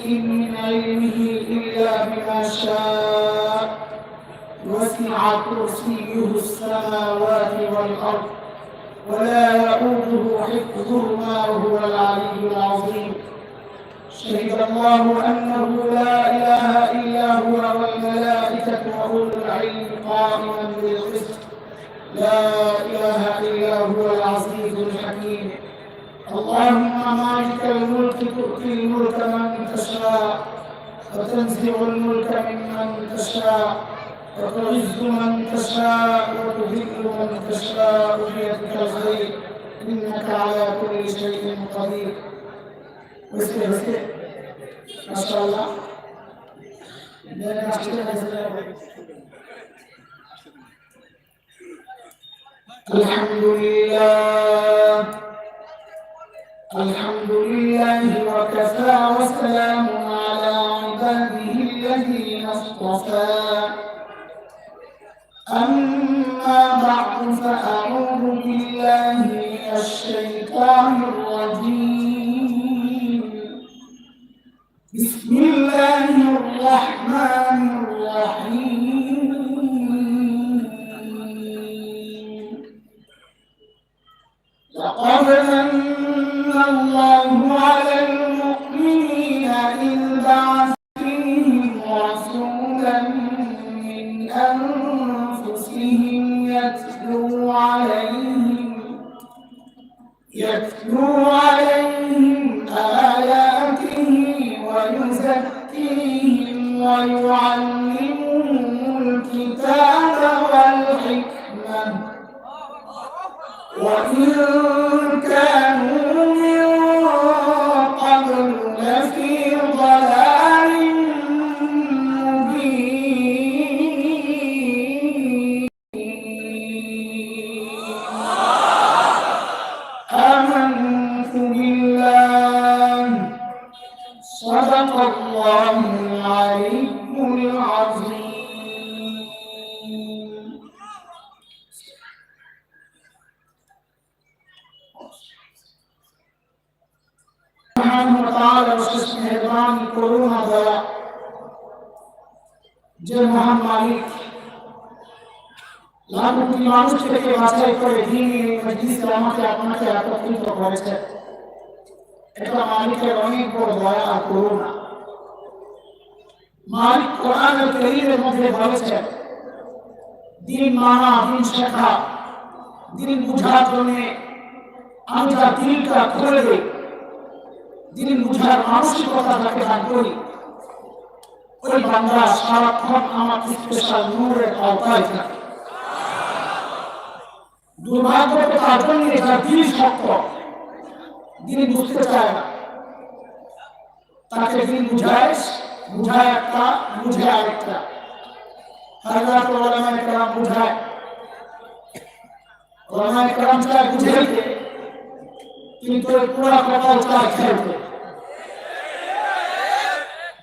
شيء من علمه إلا بما شاء وسع كرسيه السماوات والأرض ولا يؤوده حفظهما وهو العلي العظيم. شهد الله أنه لا إله إلا هو والملائكة وأولو العلم قائما بالقسط لا إله إلا هو العزيز الحكيم. اللهم مالك الملك تؤتي الملك من تشاء وتنزع الملك ممن تشاء وتعز من تشاء وتذل من تشاء بيدك الخير إنك على كل شيء قدير. ما شاء الله. الحمد لله الحمد لله وكفى وسلام على عباده الذين اصطفى. أما بعد فأعوذ بالله من الشيطان الرجيم. بسم الله الرحمن الرحيم. لقد من الله على المؤمنين إذ بعث فيهم رسولا من أنفسهم يتلو عليهم آياته ويزكيهم ويعلمهم الكتاب والحكمة وإن كانوا من قبل لفي ضلال مبين. آمنت بالله صدق الله العلي العظيم. سبحانه وتعالى বিশেষ মেহেরবানি করুণা দয়া যে মহান মালিক লাখ কোটি মানুষ থেকে বাছাই করে দ্বীনের মজলিসে আমাকে আপনাকে একত্রিত করেছে, এটা মালিকের অনেক বড় দয়া আর করুণা। মালিক কোরআনুল কারীমের মধ্যে বলেছেন, দিন মানা, দিন শেখা, দিন বুঝার জন্য আমি তার দিলটা খুলে দিই, দিন বুঝার মানসিকতা যাকে দান করি, ওই বান্দা সারাক্ষণ আমার স্পেশাল নূরের আওতায় থাকে। দুর্ভাগ্য তার জন্য যার দিল শক্ত, দিন বুঝতে চায় না, তাকে দিন বুঝায় একটা, বুঝে আরেকটা। হাজার ওলামায়ে কেরাম বুঝায়, ওলামায়ে কেরাম চায় বুঝাইতে, কিন্তু পুরা কথা চায় খেলতে।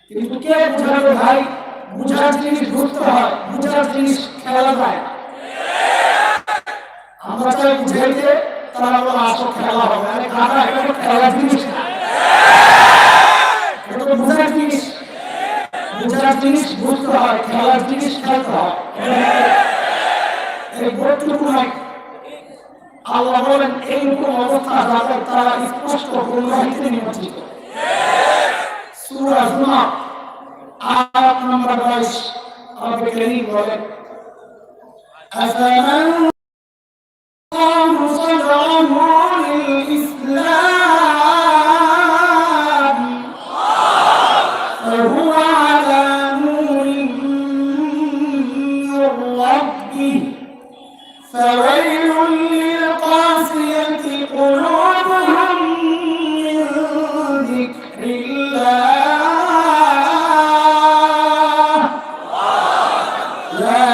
কিন্তু কে বুঝাবে ভাই? বুঝার জিনিস বুঝতে হয়, বুঝার জিনিস খেলা যায়। আমরা চাই বুঝাইতে, তারা বলে আসো খেলা হবে। আরে কাকা, এটা তো খেলার জিনিস না, এটা তো বুঝার জিনিস। বুঝার জিনিস বুঝতে হয়, খেলার জিনিস খেলতে হয়। এই বোধটুকু নাই। আল্লাহ বলেন এইরকম অবস্থা যাদের তারা স্পষ্ট গুমরাহিতে নিমজ্জিত। সূরা জুমার আয়াত নম্বর 22 আল্লাহ কারীম বলেন, আফামান صدره للإسلام فهو على نور من ربه فويل للقاسية قلوبهم من ذكر الله لا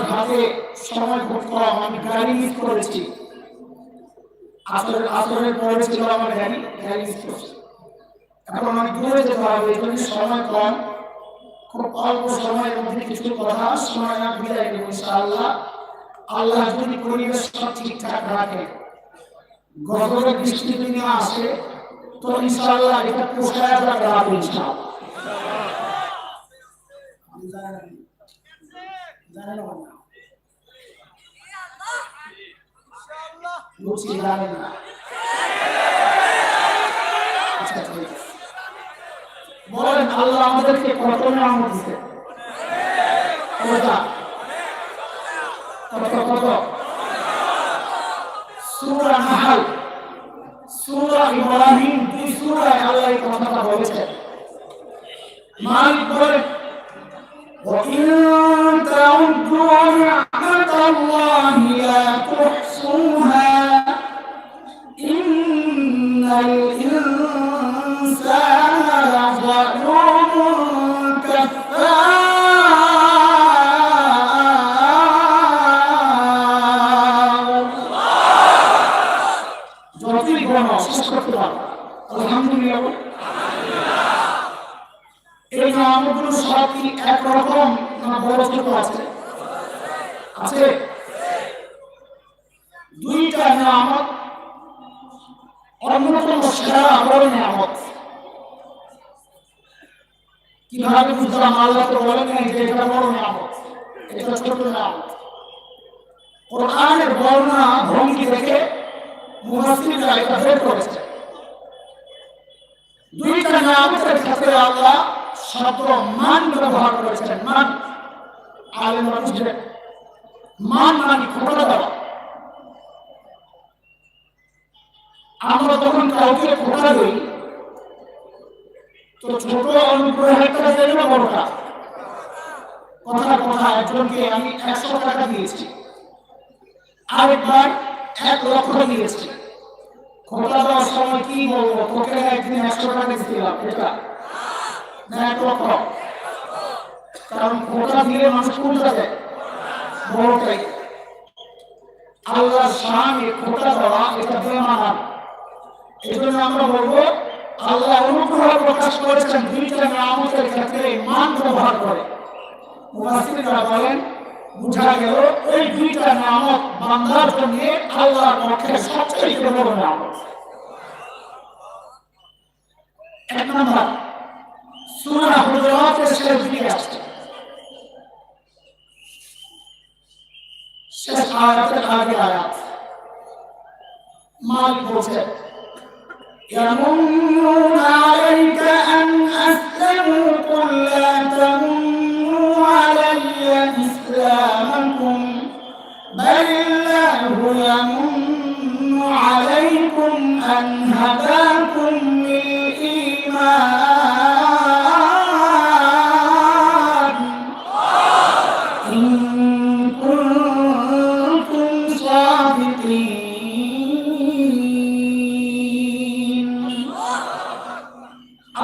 আমার হাতে সময় খুব কম, আমি গাড়ি মিস করেছি। আসরের পরে ছিল আমার গাড়ি মিস করেছি। এখন অনেক দূরে যেতে হবে, এই জন্য সময় কম। খুব অল্প সময়ের মধ্যে কিছু কথা শোনা বিদায় দেব ইনশাআল্লাহ। আল্লাহ যদি পরিবেশ সব ঠিকঠাক রাখে, গজবের বৃষ্টি যদি না আসে, তো ইনশাআল্লাহ এটা পোষায় যাবে রাত ইনশাআল্লাহ। জানেন না বুঝছি, জানেন না। বলেন আল্লাহ আমাদেরকে কত নিয়ামত দিয়েছে? কত কত? সূরা নাহল, সূরা ইব্রাহিম, দুই সূরায় আল্লাহ এই কথাটা বলেছেন। মালিক বলেন وَإِن تَعُدُّوا نِعْمَةَ اللَّهِ لَا تُحْصُوهَا إِنَّ الْإِنسَانَ لَظَلُومٌ كَفَّارٌ। যতই বলো শেষ করতে পারো। আলহামদুলিল্লাহ। এই নামগুলো সব কি একরকম না বড় ছোট আছে? আছে। দুইটা নিয়ামত অন্যতম সেরা বড় নিয়ামত। কিভাবে বুঝলাম? আল্লাহ তো বলেন নাই যে এটা বড় নিয়ামত, এটা ছোট নিয়ামত। কোরআনের বর্ণনা ভঙ্গি দেখে মুফাসসিররা এটা বের করেছে। দুইটা নিয়ামতের ক্ষেত্রে আল্লাহ শব্দ মান ব্যবহার করেছেন। মান আলেমরা বুঝলেন, মান মানে খোটা দেওয়া। আমরা যখন কাউকে খোটা দিই, তো ছোট অনুগ্রহেরটা দেয় না বড়টা? কথা একজনকে আমি 100 টাকা দিয়েছি, আরেকবার 1 লক্ষ দিয়েছি। খোটা দেওয়ার সময় কি বলবো? তোকে একদিন 100 টাকা দিয়েছিলাম, এটা না 1 লক্ষ? কারণ খোটা দিলে মানুষ কোনটা দেয়? বড়টাই। আল্লাহর শানে খোটা দেওয়া এটা বেমানান। এই জন্য আমরা বলবো আল্লাহ অনুগ্রহ প্রকাশ করেছেন দুইটা নিয়ামতের ক্ষেত্রে মান ব্যবহার করে। মুফাসসিররা বলেন বুঝা গেল এই দুইটা নিয়ামত বান্দার জন্য আল্লাহর পক্ষে সবচেয়ে বড় নিয়ামত। এক নাম্বার সূরা হুজুরাতের শেষ দিকে আছে, শেষ আয়াতের আগে আয়াত। মালিক বলছেন يَمُنُّونَ عَلَيْكَ أَنْ أَسْلَمُوا قُل لَّا تَمُنُّوا عَلَيَّ إِسْلَامَكُمْ بَلِ اللَّهُ يَمُنُّ عَلَيْكُمْ أَنْ هَدَاكُمْ لِلْإِيمَانِ إِن كُنتُمْ صَادِقِينَ।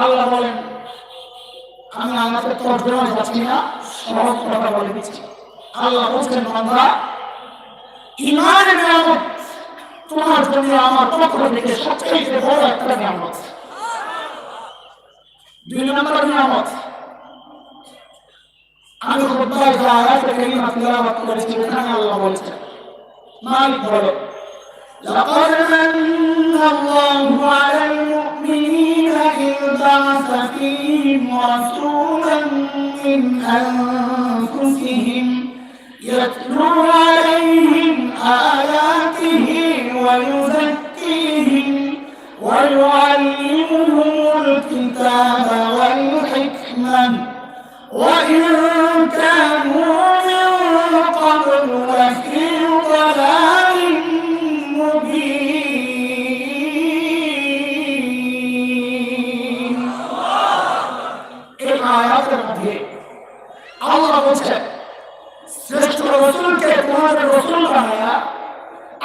আল্লাহ বলেন, আমি আমাদের তর্জমা যাচ্ছি না, সহজ কথা বলে দিচ্ছি। আল্লাহ বলছেন বান্দা, ঈমানের নিয়ামত তোমার জন্য আমার পক্ষ থেকে সবচেয়ে বড় একটা নিয়ামত। 2 নম্বর নিয়ামত, আমি খুতবায় যে আয়াতে কারিমা তিলাওয়াত করেছি ওখানে আল্লাহ বলছেন, মালিক বলে لقد من الله على المؤمنين إذ بعث فيهم رسولا من أنفسهم يتلو عليهم آياته ويزكيهم ويعلمهم الكتاب والحكمة وإن كانوا من قبل لفي ضلال مبين। এই আয়াতের মধ্যে আল্লাহ বলছেন শ্রেষ্ঠ রাসূলকে তোমাদের রাসূল বানায়া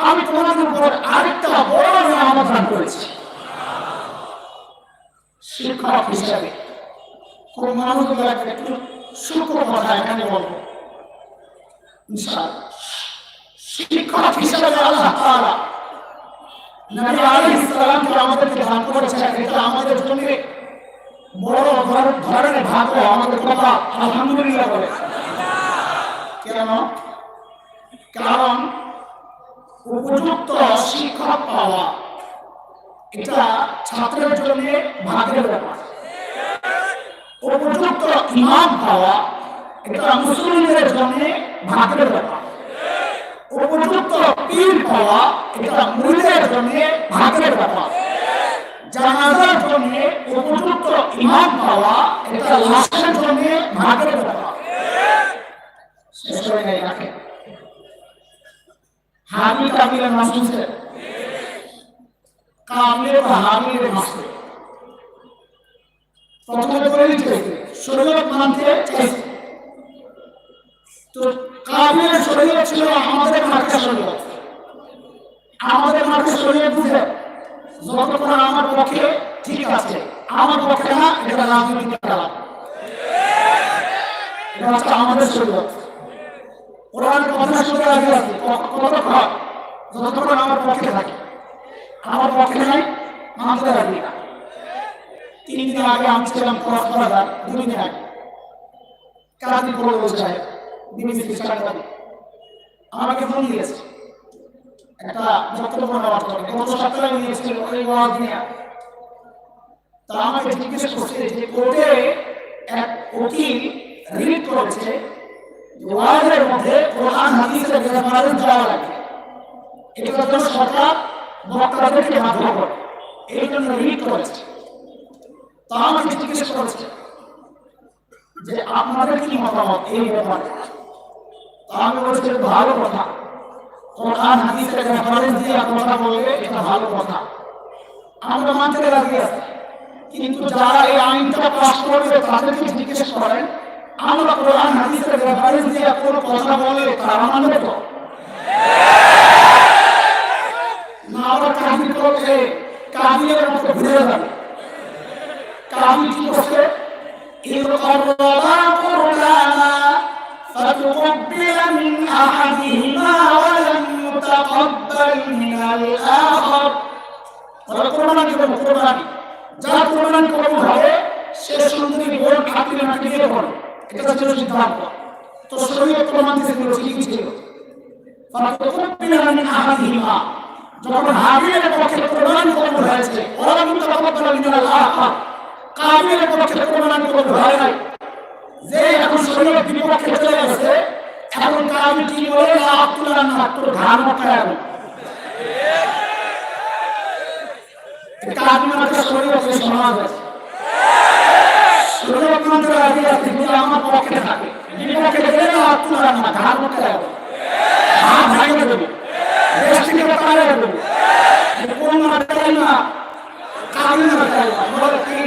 আমি তোমাদের উপর আরেকটা বড় নিয়ামত দান করেছি। শিক্ষক হিসাবে খুব মনোযোগ রাখবে, একটু সূক্ষ্ম কথা এখানে বলবো। ইনশাআল্লাহ শিক্ষক হিসেবে আল্লাহ তাআলা নবী আলাইহিস সালামকে আমাদেরকে দান করেছেন। এটা আমাদের জন্য বড় ধরনের ভাগ্য। আমাদের কথা আলহামদুলিল্লাহ বলে। কেন? কারণ উপযুক্ত শিক্ষক পাওয়া এটা ছাত্রের জন্য ভাগ্যের ব্যাপার। উপযুক্ত ইমাম পাওয়া এটা মুসলিমদের জন্য ভাগ্যের ব্যাপার। উপযুক্ত পীর পাওয়া এটা মুরিদের জন্য ভাগ্যের ব্যাপার। জানাজার জন্য উপযুক্ত ইমাম পাওয়া এটা লাশের জন্য ভাগ্যের ব্যাপার। শেষ হয়ে যায় রাখে হাবিল কাবিলের নাম শুনছে? কাবিল বা হাবিলের মাসে প্রথমে করে দিতে শরীয়ত মানতে চাইছে। তো কাবিলের শরীয়ত ছিল আমাদের মার্কা শরীয়ত। আমাদের মার্কা শরীয়ত বুঝে যতক্ষণ আমার পক্ষে ঠিক আছে, আমার পক্ষে না, এটা রাজনৈতিক খেলা। এটা হচ্ছে আমাদের শরীয়ত। কোরআনের কথা শুনে রাজি আছে কতক্ষণ? যতক্ষণ আমার পক্ষে থাকে। আমার পক্ষে নাই, মানতে রাজি না। 3 দিন আগে আমি ছিলাম কক্সবাজার, 2 দিন আগে কাজী পড়ল সাহেব বিবিসি সাংবাদিক আমাকে ফোন দিয়েছে একটা বক্তব্য নেওয়ার জন্য। গত সপ্তাহে নিয়েছিল ওই ওয়াজ নিয়ে। তা আমাকে জিজ্ঞেস করছে যে কোর্টে এক উকিল রিট করেছে ওয়াজের মধ্যে কোরআন হাদিসের রেফারেন্স দেওয়া লাগে। এটার জন্য সরকার বক্তাদেরকে বাধ্য করে, এই জন্য রিট করেছে। তা আমাকে জিজ্ঞেস করেছে যে আপনাদের কি মতামত এই ব্যাপারে। তা আমি বলছি ভালো কথা, কোরআন হাদিসের রেফারেন্স দিয়ে কথা বলবে, এটা ভালো কথা, আমরা মানতে রাজি আছি। কিন্তু যারা এই আইনটা পাস করবে তাদেরকে জিজ্ঞেস করেন আমরা কোরআন হাদিসের রেফারেন্স দিয়ে কোনো কথা বললে তারা মানবে তো না? আবার কাহিনী করলে কাহিনীর মতো ঘুরে যাবে। কাহিনী কি করছে? فتقبل من أحدهما ولم يتقبل من الآخر। যার কোরআন কবুল হবে সে সুন্দরী বোন খাতির নাকি দিয়ে পড়ে, এটা ছিল সিদ্ধান্ত। তো শরীয়ত প্রমাণ ছিল কি ছিল? فتقبل من أحدهما, যখন হাবিলের পক্ষে কোরআন কবুল হয়েছে, ولم يتقبل من الآخر, কাবিলের পক্ষে কোরআন কবুল হয় নাই। যে এখন শরীয়ত বিপক্ষে চলে গেছে, এখন কাবিল কি বলে? না আব্দুল্লাহ না, তোর ঘাড় মটকায় আনো। কাবিল মাত্র শরীয়তের সমাজ আছে। শরীয়ত মানতে রাজি আছে কিন্তু আমার পক্ষে থাকে, বিপক্ষে গেলে না আব্দুল্লাহ না, ঘাড় মটকায় আনো, হাত ভাঙিয়ে দেবে, দেশ থেকে তাড়িয়ে দেবে। কোন মাত্রাই না, কাবিল মাত্রাই না। বলে কি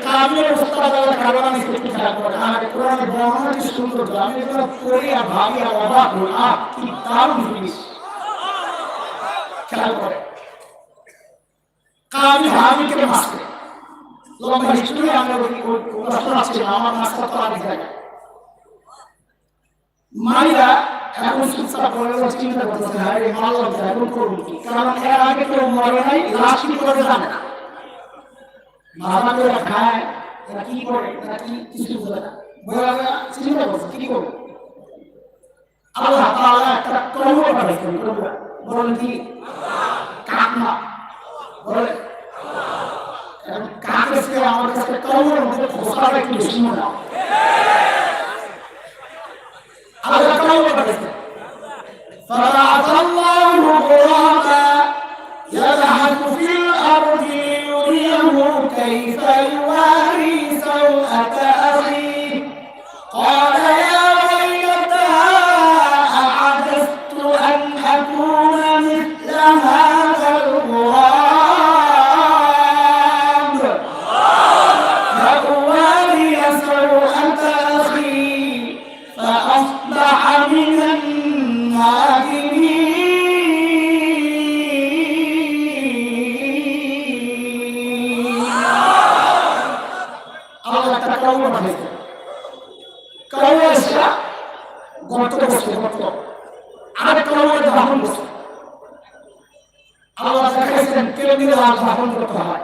কাবিলের উস্তাদের কারণে আমি একটু খেয়াল করে আর কোরআনের বর্ণনা কি সুন্দর। আমি এগুলো পড়ি আর ভাবি আর অবাক হই, কি দারুণ জিনিস। খেয়াল করে কাবিল হাবিলকে মারছে, লম্বা হিস্ট্রি আমরা শোনাচ্ছি না, আমার মাস্টার তো আগে জায়গায় মারিয়া এখন চিকিৎসা করে চিন্তা করতেছে না এই মারলাম এখন করবো কি? কারণ এর আগে কেউ মরে নাই, লাশ কি করে জানে না, মাথা করে খায়, এরা কি করে, এরা কি কিছু বোঝে না, বোঝা চিন্তা করছে কি করবে। আল্লাহ তাআলা একটা কবর বানাইছেন, বলেন কি? কাক না, বলে কাকের সে আমার কাছে কবরের মধ্যে খোসাটা একটু বেশি মনে হয়। আল্লাহ কবর বানাইছেন। فَبَعَثَ اللَّهُ غُرَابًا يَبْحَثُ فِي الْأَرْضِ لِيُرِيَهُ كَيْفَ يُوَارِي سَوْءَةَ أَخِيهِ قَالَ يَا وَيْلَتَى أَعَجَزْتُ أَنْ أَكُونَ مِثْلَ هَذَا الْغُرَابِ فَأُوَارِيَ سَوْءَةَ أَخِي فَأَصْبَحَ مِنَ النَّادِمِينَ। গর্ত বসে গর্ত, আরেকটা কবরে দাফন করছে। আল্লাহ দেখাইছেন কেমনি লাশ দাফন করতে হয়।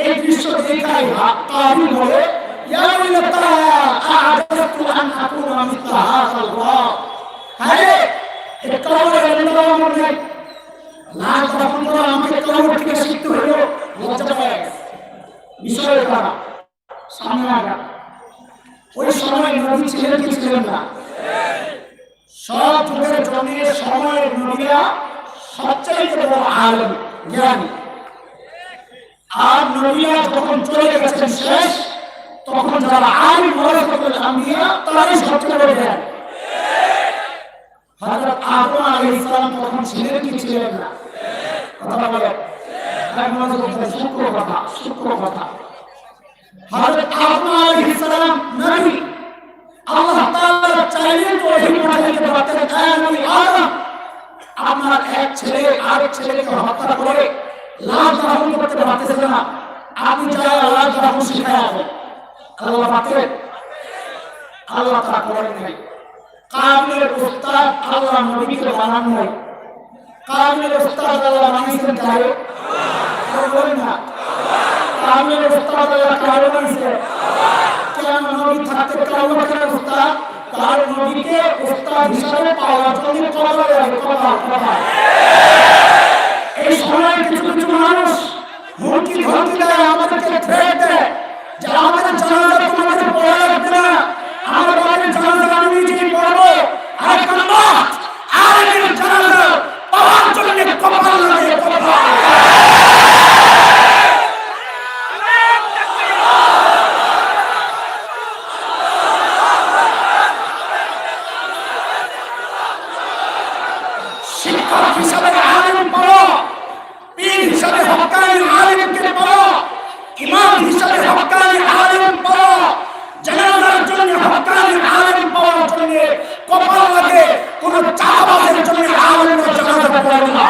এই দৃশ্য দেখাই কাবিল বলে ইয়া ওয়াইলাতা আ'আদাতু আন আকুনা মিসলা হাযাল ওয়া আরে এটা কবরে এমন আমল নাই, লাশ দাফন করা আমাকে কবর থেকে শিখতে হলো, লজ্জা পায় বিষয় করা সামনে আগা। ওই সময় নবী ছিলেন কি ছিলেন না? সব যুগের জমিয়ে সময়ের নবীরা সবচাইতে বড় আলেম জ্ঞানী। আর নবীরা যখন চলে গেছেন শেষ, তখন যারা আলিম ওয়ারাসাতুল আম্বিয়া তারাই সবচেয়ে বড় জ্ঞানী। হযরত আদম আলাইহিস সালাম তখন ছিলেন কি ছিলেন না? কথা বলে শুক্র কথা। হযরত আদম আলাইহিস সালাম নবী, আল্লাহ তাআলা চাইলেন তো ওহী পাঠাইতে পারতেন, হ্যাঁ নবী আদম আপনার এক ছেলে আরেক ছেলেকে হত্যা করে লাশ দাফন করতে পারতেছে না, আপনি যারা লাশ দাফন শিখায় আছেন আল্লাহ পাকের, আল্লাহ তা করেন নাই। কাবিলের উস্তাদ আল্লাহ নবীকে বানান নাই, কাবিলের উস্তাদ আল্লাহ বানিয়েছেন কারে? বলেন না, কাবিলের উস্তাদ আল্লাহ কারে বানিয়েছে? কেন নবী থাকতে কাবিলের উস্তাদ? কারণ নবীকে উস্তাদ হিসাবে পাওয়ার জন্য কবরে যাবে। কথা এই সময় কিছু কিছু মানুষ হুমকি ধমকি দেয়, আমাদেরকে থ্রেট দেয় যে আমাদের জানাজা তোমাদের পড়া লাগবে না, আমার বাড়ির জানাজা আমি নিজেই পড়বো। আর কান্না আরেকের জানাজা পাওয়ার জন্য কপাল লাগে। কথা শিক্ষক হিসাবে আলেম পড়ো, পীর হিসাবে হক্কানি আলেমকে পড়ো, ইমাম হিসাবে হক্কানি আলেম পড়ো, জানাজার জন্য হক্কানি আলেম পড়ার জন্য কপাল লাগে। কোন চাঁদাবাজের জন্য আলেম জানাজা পড়ে না।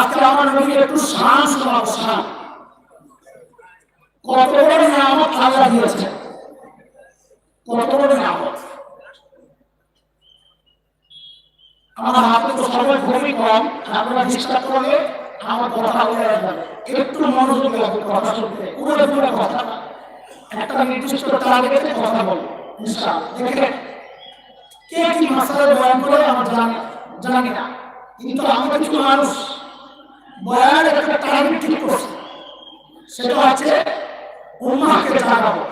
আজকে আমার নবীর একটু শান শোনাবো। শান কত বড় নিয়ামত আল্লাহ দিয়েছে, কত বড় নিয়ামত। আমার হাতে তো সময় খুবই কম, আপনারা ডিস্টার্ব করলে আমার কথা বলে যাবে। একটু মনোযোগ লাগবে কথা শুনতে, পুরো পুরো কথা না, একটা নির্দিষ্ট টার্গেটে কথা বলবো ইনশাআল্লাহ। দেখেন কে কি মাসালা বয়ান করে আমার জানি না, কিন্তু আমরা কিছু মানুষ বয়ানের একটা টার্গেট ঠিক করছে, সেটা হচ্ছে উম্মাহকে জাগাবো,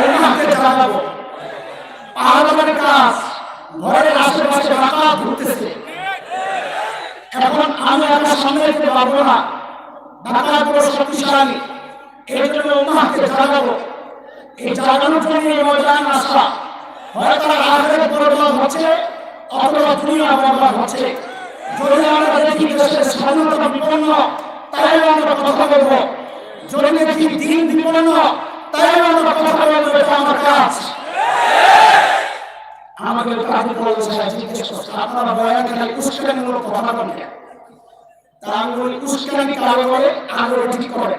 উম্মাহকে জাগাবো। পাহাড়ের কাজ ঘরের আশেপাশে রাকাত ঘুরতেছে, এখন আমি আমার সামনে যেতে পারবো না, ঢাকা বড় শক্তিশালী, এই জন্য উম্মাহকে জাগাবো। এই জাগানোর জন্য এই ময়দান আসা, হয়তো আখিরাত বরবাদ হচ্ছে অথবা দুনিয়া বরবাদ হচ্ছে। যদি আমরা দেখি দেশের স্বাধীনতা বিপন্ন, তাহলে আমরা কথা বলবো। যদি দেখি দিন বিপন্ন, তাহলে আমরা কথা বলবো। এটা আমার কাজ। আমাদের কাজে বলছে জিজ্ঞেস করছে আপনারা বয়ান খালি উস্কানিমূলক কথা বলেন, তা আমি বলি উস্কানি কারে বলে আগে ঠিক করে।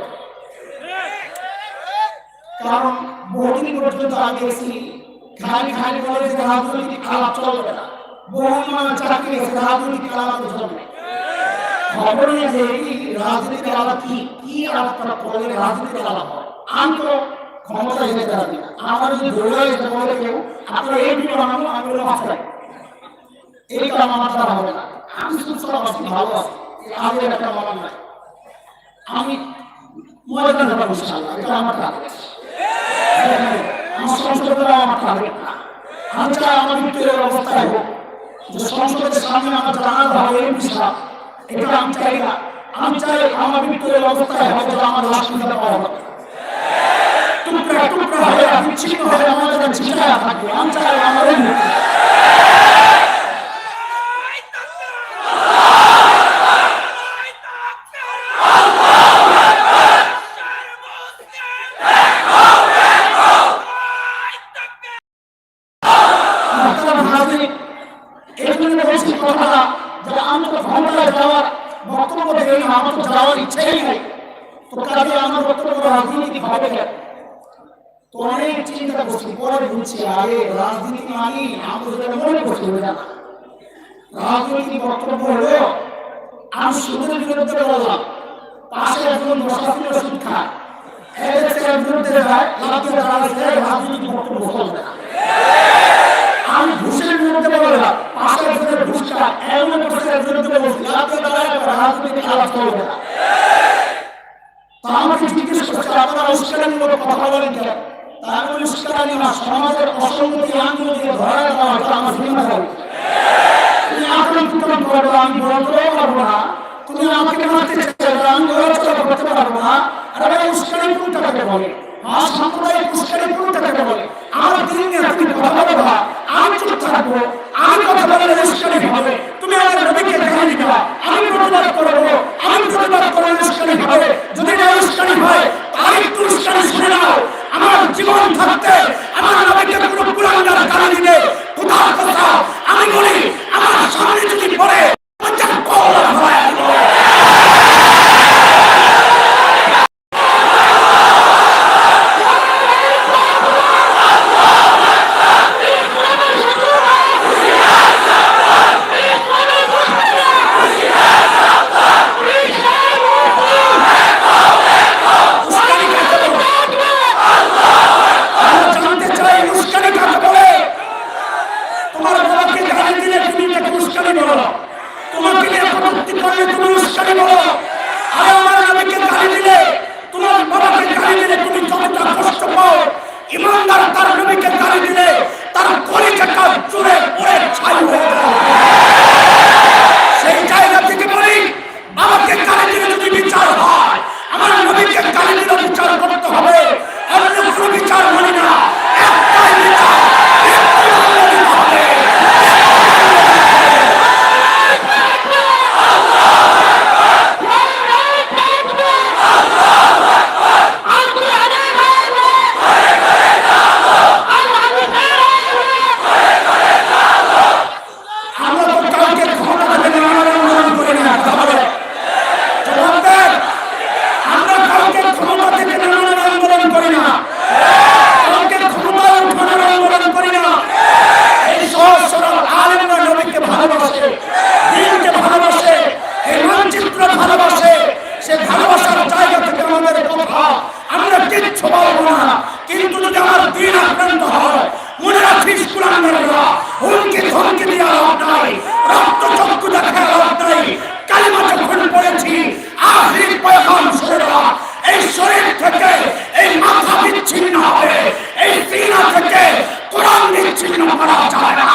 কারণ বহুদিন পর্যন্ত আগে এসি খালি খালি বলে যে রাজনৈতিক আলাপ চলবে না, বহু মানুষ চাকরি আছে রাজনৈতিক আলাপের জন্য। খবর নেই যে রাজনৈতিক আলাপ কি আলাপ করা করলে রাজনৈতিক আলাপ হয়। আমি তো ক্ষমতা যেতে পারি না, আমার যদি দৌড়ায় যেতে বলে কেউ আপনারা এই ভিডিও বানাবো, আমি বলে মাফ চাই, এই কাম আমার দ্বারা হবে না। আমি সুস্থ আছি, ভালো আছি, আগের একটা মনে নাই, আমি ময়দান হবো ইনশাআল্লাহ। এটা আমার টার্গেট, আমার সংসদের আমার টার্গেট না। আমি চাই আমার ভিতরের অবস্থায় হোক যে সংসদের সামনে আমার জানাতে হবে এমপি সাহেব, এটা আমি চাই না। আমি চাই আমার ভিতরের অবস্থায় হবে যে আমার লাশ নিতে পাওয়া হবে, টুকরা টুকরা হয়ে বিচ্ছিন্ন হয়ে আমাদের ছিটায়া থাকবে। আমি চাই আমার কথাটা যে আমি তো ক্ষমতায় যাওয়ার বক্তব্য দেই না, আমার তো যাওয়ার ইচ্ছেই নেই, তো কাজে আমার বক্তব্য রাজনীতি হবে কেন? তো অনেক চিন্তা করছি, পরে বুঝছি আরে রাজনীতি মানি আমাদের মনে করতে হবে না। রাজনৈতিক বক্তব্য হলো আমি সুদের বিরুদ্ধে বললাম, পাশে একজন বসা ছিল সুদ খায়, এর বিরুদ্ধে যায় লাভের রাজনৈতিক বক্তব্য চলবে না। আমি ঘুষের বিরুদ্ধে বললাম, পাশে একজনের ঘুষ খায়, এমন ঘুষের বিরুদ্ধে বলছি লাভের রাজনৈতিক আলাপ চলবে না। তা আমাকে জিজ্ঞেস করছে আপনারা উস্কানিমূলক কথা বলেন কেন? তার উস্কানি না, সমাজের অসঙ্গতি আন্দোলনকে ধরা দেওয়া এটা আমার জিম্মাদারি। তুমি আক্রমণ করবো, আমি বলতেও পারবো না। তুমি আমাকে মারতে চাইবে, আমি লড়াচড়া করতে পারবো না। আর ভাই উস্কানি কোনটাকে বলে? সাম্প্রদায়িক উস্কানি কোনটাকে বলে? আমার দিন নিয়ে তুমি কথা বলবা, আমি চুপ থাকবো, আমি কথা বললে উস্কানি হবে। তুমি আমার নবীকে গালি দিবা, আমি প্রতিবাদ করবো, আমি প্রতিবাদ করলে উস্কানি হবে। যদি না উস্কানি হয় তাহলে একটু উস্কানি শুনে নাও। আমার জীবন থাকতে আমার নবীকে কোনো কুলাঙ্গার গালি দিলে কোথাও কোথাও আমি বলি আমার সামনে যদি পড়ে ইমানদার তার নবীকে গালি দিলে তার কলিজাটা জুড়ে পুড়ে ছাই হয়ে যায়। সেই জায়গা থেকে বলি আমাকে গালি দিলে যদি বিচার হয়, আমার নবীকে গালি দিলে বিচার করতে হবে। অন্য কোনো বিচার মানি না, একটাই বিচার, কিন্তু যদি আমার দিন আক্রান্ত হয় মনে রাখিস কুলাঙ্গাররা হুমকি ধমকি দিয়ে লাভ নাই, রক্ত চক্ষু দেখা লাভ নাই। কালিমা যখন পড়েছি আখির পয়গাম শুনেরা, এই শরীর থেকে এই মাথা বিচ্ছিন্ন হবে, এই সিনা থেকে কোরআন বিচ্ছিন্ন করা যায় না।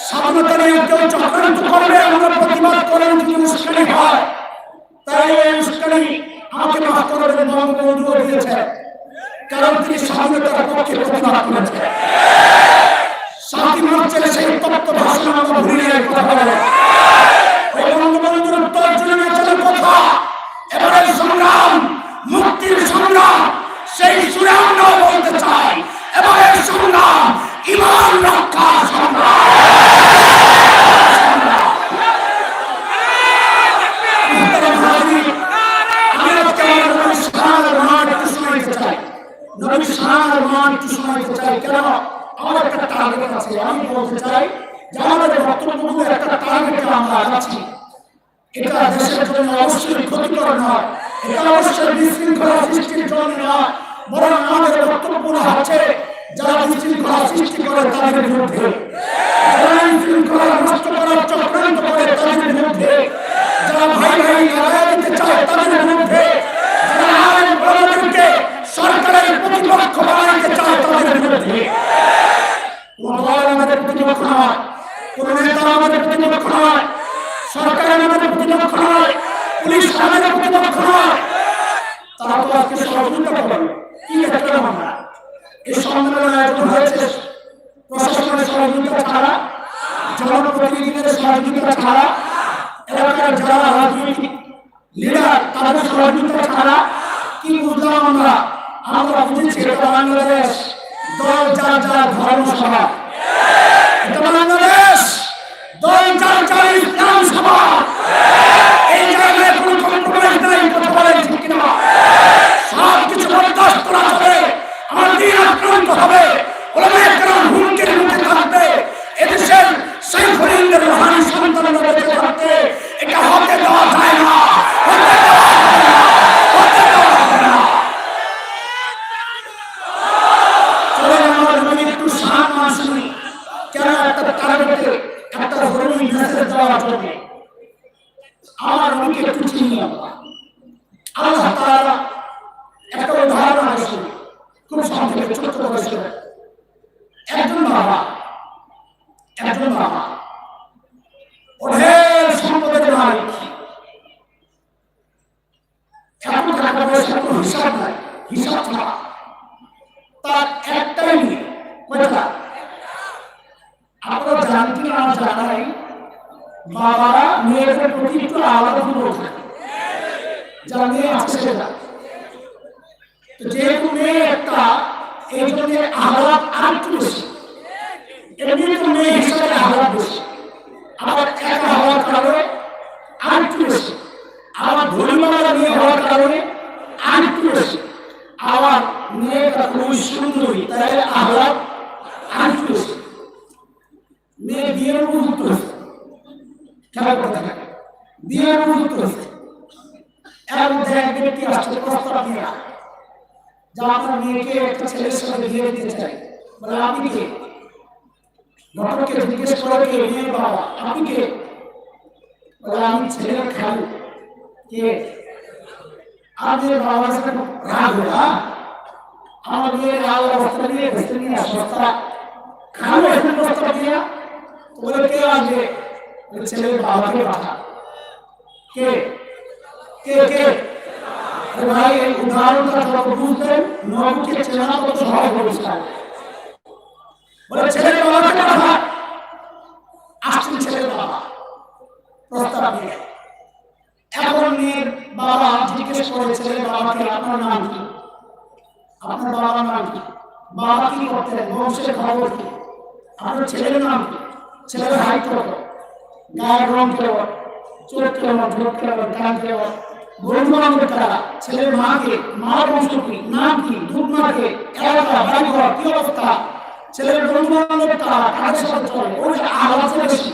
স্বাধীনতা নিয়ে কেউ চক্রান্ত করবে, আমরা প্রতিবাদ করেন যদি উস্কানি হয়, তাই এই উস্কানি আমাকে মাফ করবেন। বঙ্গবন্ধু দিয়েছে কারণ তিনি স্বাধীনতার পক্ষে প্রতিবাদ করেছে। শান্তি মঞ্চে সেই তত্ত্ব ভাষণ আমরা ভুলে কথা বলে ওই বঙ্গবন্ধুর উত্তর জন্য চলে কথা। এবারে সংগ্রাম, মুক্তির সংগ্রাম, সেই সুরে আমরাও বলতে চাই এবারে সংগ্রাম ইমান রক্ষার সংগ্রাম। আমার একটা টার্গেট আছে, আমি বলতে চাই যে আমাদের বক্তব্যগুলো একটা টার্গেটে আমরা আছি। এটা দেশের জন্য অবশ্যই ক্ষতিকর নয়, এটা অবশ্যই বিশৃঙ্খলা সৃষ্টির জন্য নয়, বরং আমাদের বক্তব্যগুলো হচ্ছে যারা বিশৃঙ্খলা সৃষ্টি করে তাদের বিরুদ্ধে, যারা বিশৃঙ্খলা নষ্ট করার চক্রান্ত করে তাদের বিরুদ্ধে, যারা ভাই ভাই লড়াই দিতে চায় তাদের বিরুদ্ধে, যারা আইন প্রণয়নকে সরকারের প্রতিপক্ষ বানাইতে চায় তাদের বিরুদ্ধে। কোন দল আমাদের প্রতিপক্ষ নয়, কোন নেতা আমাদের প্রতিপক্ষ নয়, সরকার আমাদের প্রতিপক্ষ নয়, পুলিশ আমাদের প্রতিপক্ষ নয়। তারা তো আজকে সহযোগিতা করবে কি দেখলাম আমরা এই সম্মেলনে আয়োজন হয়েছে প্রশাসনের সহযোগিতা ছাড়া, জনপ্রতিনিধিদের সহযোগিতা ছাড়া, এলাকার যারা রাজনৈতিক লিডার তাদের সহযোগিতা ছাড়া কি বুঝলাম আমরা? আমরা বুঝেছি এটা বাংলাদেশ, দল যার যার ধর্মসভা। এটা বাংলাদেশ, দল যার যার ইসলাম সভা। এই জায়গায় কোনো কম্প্রোমাইজ নাই, কথা বলেন ঠিক কিনা? সব কিছু বরদাস্ত করা হবে, আমার দিন আক্রান্ত হবে, ওলামায়ে কেরাম হুমকির মুখে থাকবে, এদেশের শাইখুল হিন্দের রুহানি সন্তানরা বেঁচে থাকতে এটা হতে দেওয়া যায় না, হতে দেওয়া হবে না, হতে দেওয়া হবে না। চলেন আমার নবী একটু শান মান শুনি, কেন একটা টার্গেটে একটা ধর্মীয় মেসেজ দেওয়ার জন্য আমার নবীকে একটু চিনি আমরা। আল্লাহ তাআলা একটা উদাহরণ আছে, খুব সংক্ষেপে ছোট্ট করে শুনে। একজন বাবা অঢেল সম্পদের মালিক, এত টাকা পয়সা কোনো হিসাব নাই, হিসাব ছাড়া তার একটাই মেয়ে। কয়টা? আপনারা জানতে না জানাই বাবারা মেয়েদের প্রতি একটু আলাদা ভাবে থাকে, যারা মেয়ে আছে সেটা। যেহেতু মেয়ে একটা, এই জন্য আহ্লাদ আর একটু বেশি। এমনি তো মেয়ে হিসাবে আহ্লাদ বেশি, আবার একা হওয়ার কারণে আর একটু বেশি, আবার ধর্মীয় মেয়ে হওয়ার কারণে আর একটু বেশি, আবার মেয়েটা খুবই সুন্দরী তাই আহ্লাদ আর একটু বেশি। মেয়ে বিয়ের উপযুক্ত হয়েছে, খেয়াল করে থাকে, বিয়ের উপযুক্ত হয়েছে। এর মধ্যে এক ব্যক্তি আসছে প্রস্তাব দিয়ে, যা আপনার মেয়েকে একটা ছেলের সাথে বিয়ে দিতে চাই। বলে আপনি কে? ঘটককে জিজ্ঞেস করে কে? মেয়ের বাবা। আপনি কে? বলে আমি ছেলের খালু। কে? আমাদের বাবার সাথে রাগ হলো, আমার মেয়ের আলাদা বস্তা দিয়ে ভেসে নিয়ে সস্তা খালু এখন প্রস্তাব দিয়া। বলে কে আসবে? ছেলের বাবাকে পাঠা। কে কে কে? ভাই এই উদাহরণটা যত বুঝবেন নবীকে চেনা কত সহজ হবে। বলে ছেলের বাবাকে পাঠা। আসছেন ছেলের বাবা প্রস্তাব দিয়ে। এখন মেয়ের বাবা জিজ্ঞেস করে ছেলের বাবাকে, আপনার নাম কি? আপনার বাবার নাম কি? বাবা কি করতেন? বংশের খবর কি? আপনার ছেলের নাম কি? ছেলের হাইট কত? গায়ের রং কেমন? চোখ কেমন? ঠোঁট কেমন? কান কেমন? বন্ধু বান্ধব কারা? ছেলের মাকে, মার বংশ কি? নাম কি? দুধ মাকে, এলাকা, বাড়ি ঘর কি অবস্থা? ছেলের বন্ধু বান্ধব কারা? কাদের সাথে চলে? ওই আওয়াজ বেশি।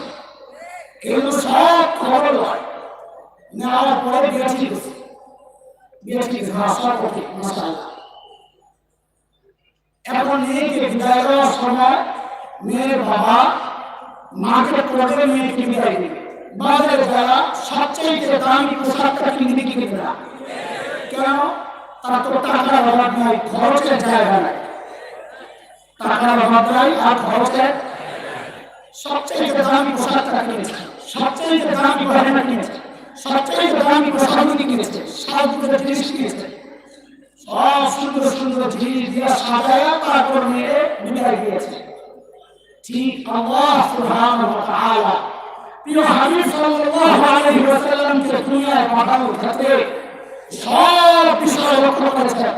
এগুলো সব খবর হয়। নেওয়ার পরে বিয়ে ঠিক আছে, বিয়ে ঠিক আছে, হ্যাঁ সব ঠিক, মাশাআল্লাহ। এখন মেয়েকে বিদায় দেওয়ার সময় মেয়ের বাবা মাকে কোলে মেয়েকে বিদায় দিবে। বাজারে যারা সবচেয়ে দামি পোশাকটা কিনবে কি কিনবে না? কেন? তার তো টাকার অভাব নাই, খরচের জায়গা নাই। টাকার অভাব নাই আর খরচের, সবচেয়ে দামি পোশাকটা কিনেছে, সবচেয়ে দামি গহনা কিনেছে, সবচেয়ে দামি প্রসাধনী কিনেছে, সাজগোজের জিনিস কিনেছে, সব সুন্দর সুন্দর জিনিস দিয়ে সাজায়া তারপর মেয়ে বিদায় দিয়েছে। ঠিক আল্লাহ সুবহানাহু ওয়া তাআলা প্রিয় হাবিব সাল্লাল্লাহু আলাইহি ওয়াসাল্লামকে দুনিয়ায় পাঠানোর ক্ষেত্রে সব বিষয় লক্ষ্য করেছেন।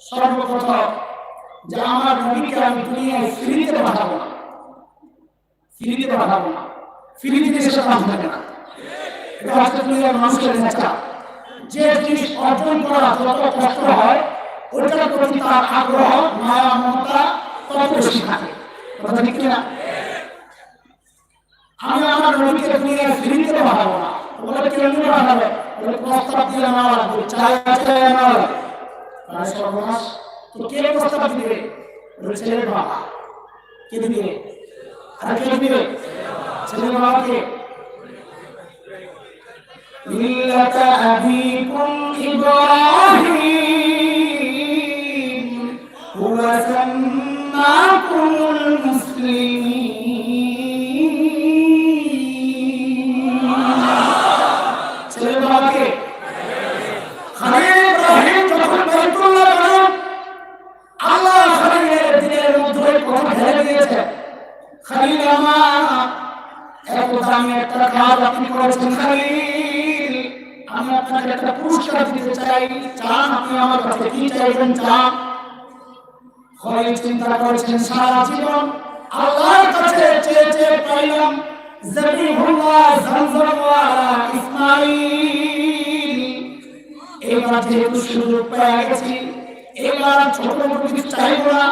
সর্বপ্রথম যে আমার নবীকে আমি দুনিয়ায় ফ্রিতে পাঠাবো না, ফ্রিতে পাঠাবো না, ফ্রিতে দেশে পাঠাবে না। এটা হচ্ছে দুনিয়ার মানুষের নেচার। যে জিনিস অর্জন করা যত কষ্ট হয়, ওইটার প্রতি তার আগ্রহ, মায়া, মমতা তত বেশি থাকে। কথা ঠিক কিনা? আমি আমার নবীকে দুনিয়ায় ফ্রিতে পাঠাবো না। বলে কেমনি পাঠাবে? বলে প্রস্তাব দিয়ে নেওয়া লাগবে, চাই নেওয়া লাগবে। সর্বনাশ, তো কে প্রস্তাব দিবে? বলে ছেলের বাবা। কে দিবে? আর কে দিবে? ছেলের বাবাকে। مِلَّةَ أَبِيكُمْ إِبْرَاهِيمَ هُوَ سَمَّاكُمُ الْمُسْلِمِينَ। ছেলের বাবাকে খলিল ইব্রাহিম যখন বাইতুল্লাহ বানান, আল্লাহ খলিলের দিলের মধ্যে কথা ঢেলে দিয়েছে। খালিল আমার, এত দামি একটা কাজ আপনি করেছেন খালিল, আমি আপনাকে একটা পুরস্কার দিতে চাই, চান আপনি আমার কাছে কি চাইবেন চান? খালিল চিন্তা করেছেন সারা জীবন আল্লাহর কাছে চেয়ে চেয়ে পাইলাম জবিহুল্লাহ জমজমওয়ালা ইসমাঈল, এবার যেহেতু সুযোগ পেয়ে গেছি, এবার ছোট মোটো কিছু চাইব না,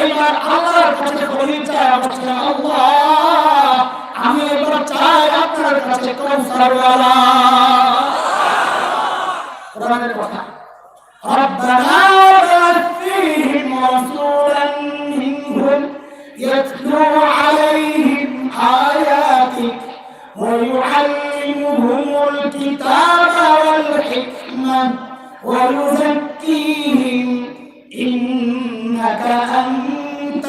এবার আল্লাহর কাছে খালিল চায় বলছেন আল্লাহ আমি এবার চাই আপনার কাছে কাউসারওয়ালা। কোরআনের কথা, ربنا وابعث فيهم رسولا منهم يتلو عليهم آياتك ويعلمهم الكتاب والحكمة ويزكيهم إنك أنت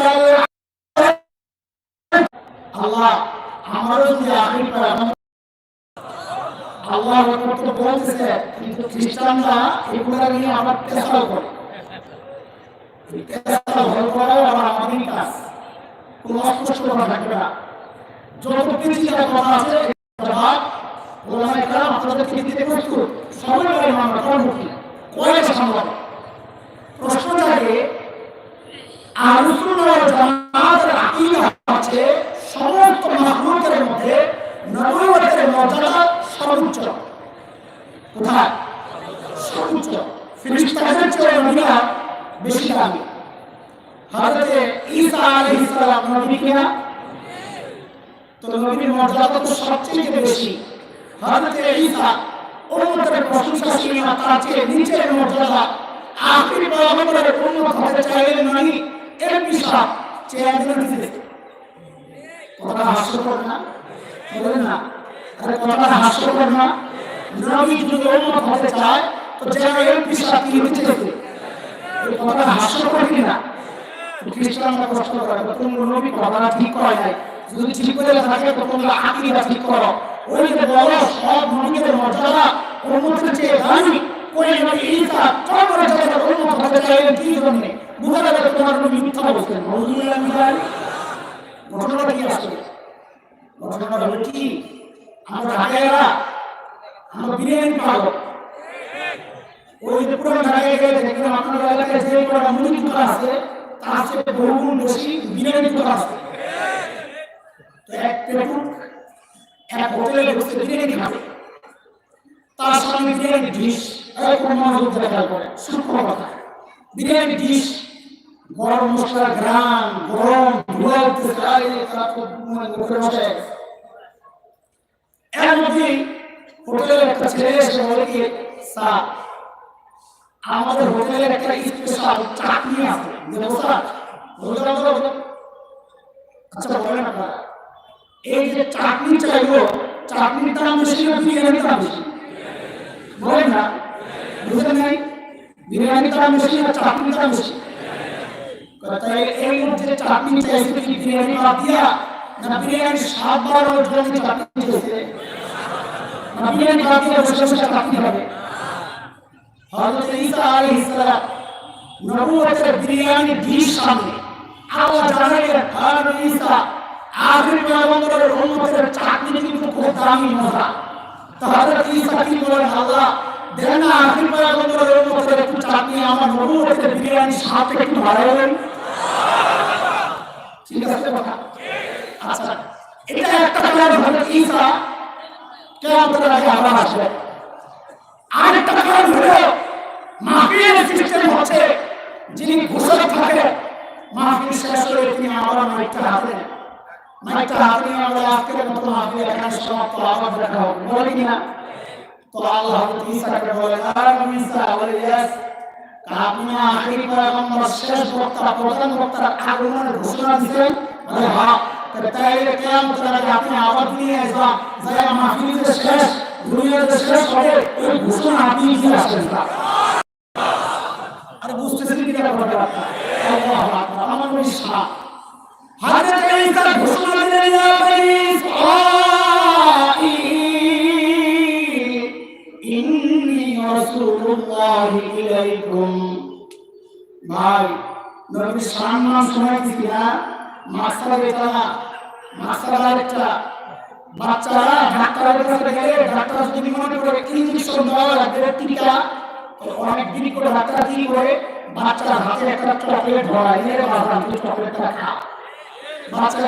الله আমারও যে আখির পেগাম্বর আল্লাহ তো বলতেছে, কিন্তু খ্রিস্টানরা এগুলো নিয়ে আবার পেশাল করে, পেশাল হল করাও আবার আমাদেরই কাজ, কোনো অস্পষ্ট কথা থাকবে না, যত পিছিয়ে কথা আছে জবাব ওলামায়ে কেরাম আপনাদেরকে দিতে প্রস্তুত, সবাই আমরা করবো কি কয়েকটা সম্ভব। প্রশ্ন থাকে আহলে সুন্নাহ ওয়াল জামাতের আকীদা আছে সমস্ত মাখলুকের মধ্যে নবুয়তের মর্যাদা সর্বোচ্চ। কোথায়? সর্বোচ্চ। ফেরেশতাদের চেয়ে নবীরা বেশি দামি। হযরত ঈসা আলাইহিস সালাম নবী কিনা? তো নবীর মর্যাদা তো সবচেয়ে বেশি। হযরত ঈসা উম্মতের প্রশংসাশীল না, তার চেয়ে নিচের মর্যাদা। আখির পয়গম্বরের উম্মত হতে চাইলেন নবী এর বিষয় চেয়ে দিতে। কথা হাস্যকর না? বলেন না, আরে কথা হাস্যকর না? নবী যদি উম্মত হতে চায় তো যেন এর বিষয় কি হতে চাইছে, এই কথা হাস্যকর কিনা? খ্রিস্টানরা প্রশ্ন করে তোমরা নবী কথাটা ঠিক করে নাই, যদি ঠিক করে থাকে তো তোমরা আকীদা ঠিক করো। ওই যে বড় সব নবীদের মর্যাদা উম্মতের চেয়ে দামি, ওই নবী ঈসা কম মর্যাদার উম্মত হতে চাইলেন কি জন্য? বুঝা যাবে তোমার নবী মিথ্যা বলছেন। নাউযুবিল্লাহ মিন যালিক। ঘটনাটা কি আসলে? ঘটনাটা হলো কি, আমরা ঢাকাইরা আমরা বিরিয়ানি পাগল। ওই যে পুরো ঢাকায় গেলে দেখলাম আপনার এলাকায় যে কটা মুরগির দোকান আছে তার চেয়ে বহুগুণ বেশি বিরিয়ানির দোকান আছে। তো এক পেটুক এক হোটেলে বসে বিরিয়ানি খাবে, তার সামনে বিরিয়ানি ডিশ, এরকম মনোযোগ দেখা করে সূক্ষ্ম কথা, বিরিয়ানি ডিশ, গরম মশলা গ্রাম গরম ধোয়া উঠতেছে, আর এই মুখে বসে এর মধ্যে হোটেলের একটা ছেলে এসে বলে কি স্যার আমাদের হোটেলের একটা স্পেশাল চাটনি আছে দেবো স্যার? আচ্ছা বলেন আপনারা, এই যে চাটনি চাইবো, চাটনির দাম বেশি না বিরিয়ানির দাম বেশি? বলেন না, বুঝলেন নাই? বিরিয়ানির দাম বেশি না চাটনির দাম বেশি? তাই এই মধ্যে চাটনি চাইছে কি বিরিয়ানি বাদ দিয়া, না বিরিয়ানির স্বাদ বাড়ানোর জন্য চাটনি চাইছে, না বিরিয়ানি বাদ দিয়ে বসে বসে চাটনি হবে? হযরত ঈসা আলাইহিস সালাম নবুয়তের বিরিয়ানি ডিশ সামনে আল্লাহ জানালেন, আর ঈসা আখির পয়গম্বরের উম্মতের চাটনি কিন্তু খুব দামি মজা। তো হযরত ঈসা কি বলেন, আল্লাহ দেন না আখির পয়গম্বরের উম্মতের একটু চাটনি আমার নবুয়তের বিরিয়ানির সাথে একটু বাড়াবেন। ঠিক আছে কথা? আচ্ছা, এটা একটা কারণ হযরত ঈসা কিয়ামতের আগে আবার আসবে। আরেকটা কারণ হলো মাহফিলের সিস্টেম হচ্ছে যিনি ঘোষণা থাকে মাহফিল শেষ হলে তিনি আবার মাইকটা হাতে নিয়ে আমরা আজকের মতো মাহফিল এখানে সমাপ্ত, আবার দেখা হবে, বলে কিনা? তো আল্লাহ হযরত ঈসাকে বলেন, আর ঈসা বলে ইয়েস, আপনি আখির পয়গম্বর শেষ বক্তা প্রধান বক্তার আগমনের ঘোষণা দিয়েছেন? বলে হ্যাঁ। তাইলে কিয়ামতের আগে আপনি আবার নিয়ে আসবেন, যারা মাহফিল যে শেষ দুনিয়ার যে শেষ হবে ওই ঘোষণা আপনি দিয়ে আসবেন। আরে বুঝতেছেন কি না কথা? আল্লাহু আকবার, আমার বিশ্বাস হযরত ঈসা ঘোষণা দিলেন, ইয়া বনি ইসরাঈল ইন্নী রাসূলুল্লাহি ইলাইকুম। ভাই নবীর সম্মান শোনাইছি না? মাসলা বেটা মাস্টার একটা বাচ্চারা ডাক্তারের কাছে গেলে ডাক্তার যদি মনে করে ইঞ্জেকশন দেওয়া লাগবে টিকা, অনেক দিন করে ডাক্তার কি করে বাচ্চার হাতে একটা চকলেট ধরায়, এর বাবা তুই চকলেটটা খা। বাচ্চা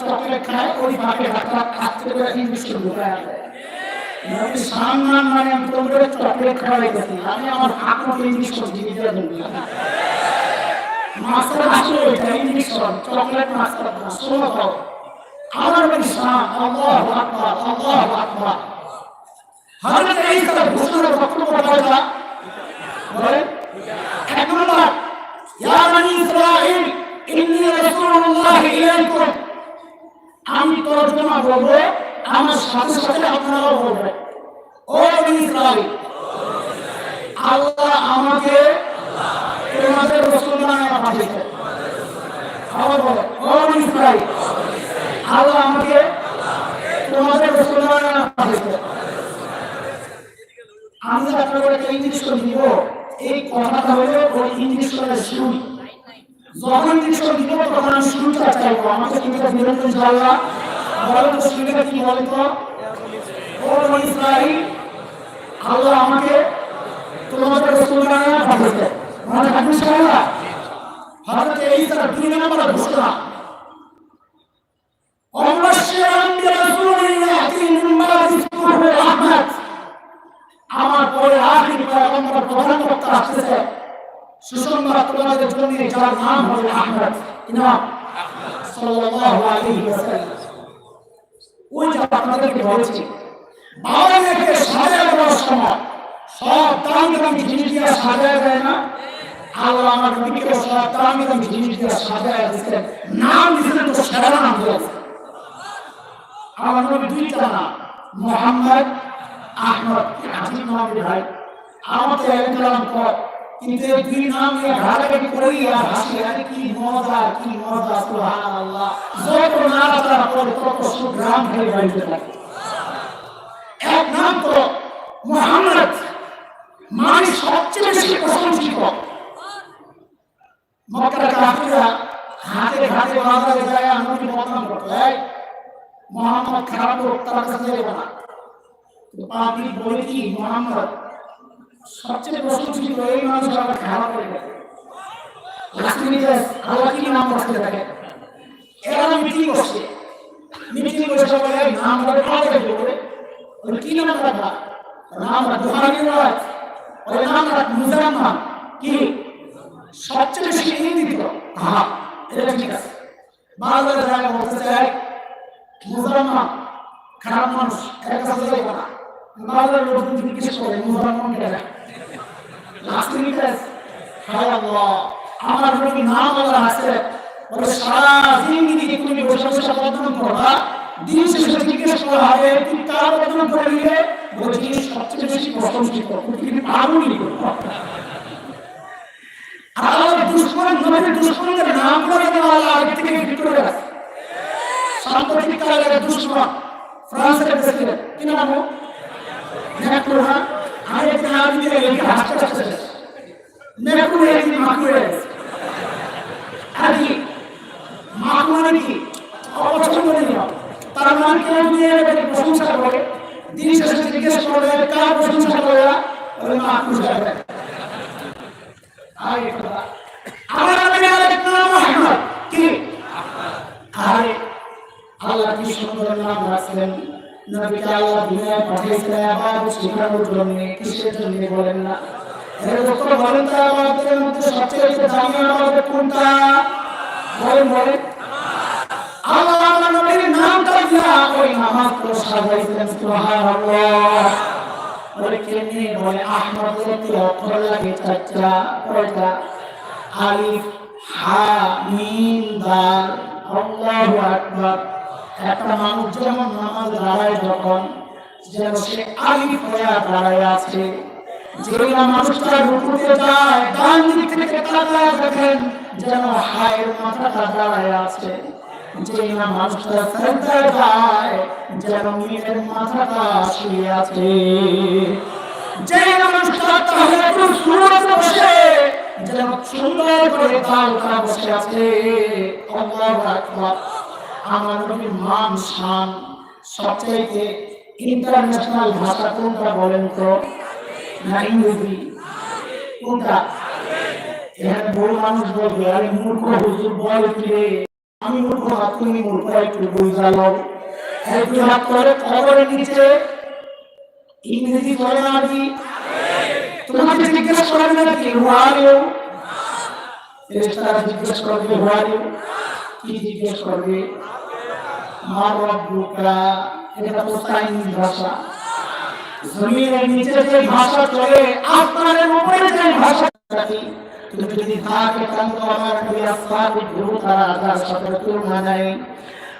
চকলেট খায়, ওই ফাঁকে ডাক্তার হাতে করে ইঞ্জেকশন ঢুকায় দেয়। সম্মান মানে আমি তোমাদের চকলেট খাওয়াই গেছি, আমি আমার আপনাকে ইঞ্জেকশন দিয়ে দিয়ে মাস্টার আসলে ওইটা ইঞ্জেকশন, চকলেট মাস্টার না। শোনো তো আমার বলি শান, আল্লাহু আকবার, আল্লাহু আকবার। হযরত ঈসা ঘোষণা বক্তব্য বলা বলেন, এক নম্বর, ইয়া বনী ইসরাঈল ইন্নী রাসূলুল্লাহ ইলাইকুম, আমি তরজমা বলবো, আমার সাথে সাথে আপনারাও বলবেন, ও বনী ইসরাঈল, আল্লাহ আমাকে তোমাদের রাসূল বানায়া পাঠিয়েছেন। আবার বলেন, ও বনী ইসরাঈল, আল্লাহ আমাকে তোমাদের রাসূল বানায়া পাঠিয়েছেন। আমি আপনাদের একটা ইঞ্জেকশন দিব, এই কথাটা হলো ওই ইঞ্জেকশনের শুরু। যখন ইঞ্জেকশন দিব তখন আমি শুরুটা চাইবো, আমাকে শুরুটা দিবেন তো ইনশাআল্লাহ। বলেন তো শুরুটা কি বলেন তো, ও বনী ইসরাঈল, আল্লাহ আমাকে তোমাদের রাসূল বানায়া পাঠিয়েছেন। মনে রাখবেন ইনশাআল্লাহ। হযরত ঈসা দুই নম্বর ঘোষণা, আমার পরে আখির পয়গম্বর প্রধান বক্তা আসতেছে, সুসংবাদ তোমাদের জন্য, যার নাম হলো আহমদ ইমাম সাল্লাল্লাহু আলাইহি ওয়াসাল্লাম। ওই যে আপনাদেরকে বলেছি, বাবা মেয়েকে সাজায় দেওয়ার সময় সব দামি দামি জিনিস দিয়ে সাজায় দেয় না, আল্লাহ আমার নবীকে সব দামি দামি জিনিস দিয়ে সাজায় দিয়েছেন, নাম দিয়েছেন তো সেরা নাম দিয়েছেন। আমার নবী দুইটা নাম, মুহাম্মদ, আহমদ। আজিব নাম ভাই, আমাকে একদম কর, কিন্তু এই দুই নাম নিয়ে ঘাটাঘাটি করি আর হাসি, আরে কি মজা, কি মজা, সুবহানাল্লাহ। যত নাড়াচাড়া করে তত সুগ্রাম খেয়ে বাড়িতে থাকে। এক নাম তো মুহাম্মদ, মানে সবচেয়ে বেশি প্রশংসিত। মক্কার কাফিররা হাতে ঘাটে বাজারে যায় নবী বদনাম করতে, মুহাম্মদ খারাপ লোক, তার কাছে যাবে না। তো পাবলিক বলে কি মুহাম্মদ সবচেয়ে প্রশংসিত, এই মানুষ আবার খারাপ হয়ে গেছে। আল্লাহ কি নাম রাখতে থাকে, এরা মিটিং বসে, মিটিং বসে বলে নাম বলে পাওয়া যাবে, বলে কি নাম রাখা, নাম বুখারীর রাত, ওই নাম রাখ মুজাম্মাল, কি সবচেয়ে বেশি নিন্দিত। হ্যাঁ, এটা ঠিক আছে। বাজারে যায় বলতে চাই মুজাম্মাল খারাপ মানুষ, এর কাছে যাইব না। বাজারের লোকজন জিজ্ঞেস করে মুজাম্মাল কে, লাস্ট মিনিট হায় আল্লাহ, আমার নবী নাম আল্লাহ আছে, বলে সারা জিন্দেগি তুমি বসে বসে বদনাম করবা, দিন শেষে জিজ্ঞেস করা হবে তুমি কার বদনাম করলে, বলে যিনি সবচেয়ে বেশি প্রশংসিত, পৃথিবীর পাগলই করবো। আর দুশ্মন, নবীর দুশ্মনদের নাম করে আল্লাহ আগে থেকে ঠিক করে রাখে। সাম্প্রতিক কালের দুশ্মন ফ্রান্সের প্রেসিডেন্ট, কি নাম, ম্যাক্রন, আর এক নাম দিয়ে লিখে হাসতে হাসতে ম্যাক্রন একদিন মাকুরে আর কি মাকুরে কি অপছন্দ নেই, তার মানে কেউ দিয়ে প্রশংসা করে, দিন শেষে জিজ্ঞেস করে কার প্রশংসা করে, ওই মাকুর যাবে। আমার আরেক নাম আহমদ, কি আরে আল্লাহ কি সুন্দর নাম রাখলেন। নবীকে আল্লাহ দুনিয়ায় পাঠিয়েছেন ইবাদত শেখানোর জন্য, কিসের জন্য বলেন না? এর উত্তর বলেন তো, ইবাদতের মধ্যে সবচেয়ে দামি ইবাদত কোনটা? বলেন বলেন। আল্লাহ আমার নবীর নামটা দিয়া ওই নামাজ তো সাজাইছেন, সুবহানাল্লাহ। বলে কেমনে, বলে আহমদ এর অক্ষর লাগে চারটা, কয়টা? আলিফ, হা, মিম, দাল। আল্লাহু আকবার। একটা মানুষ যেমন নামাজ দাঁড়ায় যখন, যেন সে আলিফ হয়ে দাঁড়ায় আছে। যে মানুষটা রুকুতে যায় ডান দিক থেকে তাকায় দেখেন যেন হায়ের মাথাটা দাঁড়ায় আছে। যে মানুষটা সাজদায় যায় যেন মিমের মাথাটা শুয়ে আছে। যে মানুষটা তাহাজ্জুদ সুরাতে বসে যেন সুন্দর করে তালটা বসে আছে। আল্লাহু আকবার। আমার নবীর মান শান সবচাইতে ইন্টারন্যাশনাল ভাষা কোনটা বলেন তো? না ইংরেজি? কোনটা? এখানে বড় মানুষ বলবে আরে মূর্খ হুজুর বল কি রে? আমি মূর্খ না, তুমি মূর্খ, একটু বুঝালো। একটু হাত করে খবরের নিচে ইংরেজি চলে না আরবি? তোমাকে জিজ্ঞেস করবে নাকি হু আর ইউ? ফেরেশতারা জিজ্ঞেস করবে হু আর ইউ? কি জিজ্ঞেস করবে? মা রব্বুকা। এটা তো চাইনিজ ভাষা। জমিনের নিচে যে ভাষা চলে, আসমানের উপরে যে ভাষা থাকে, তুমি যদি তাকে কান্ত আমার নবী আসফাকে গুরু তারা আজার সাথে তুলনা নাই।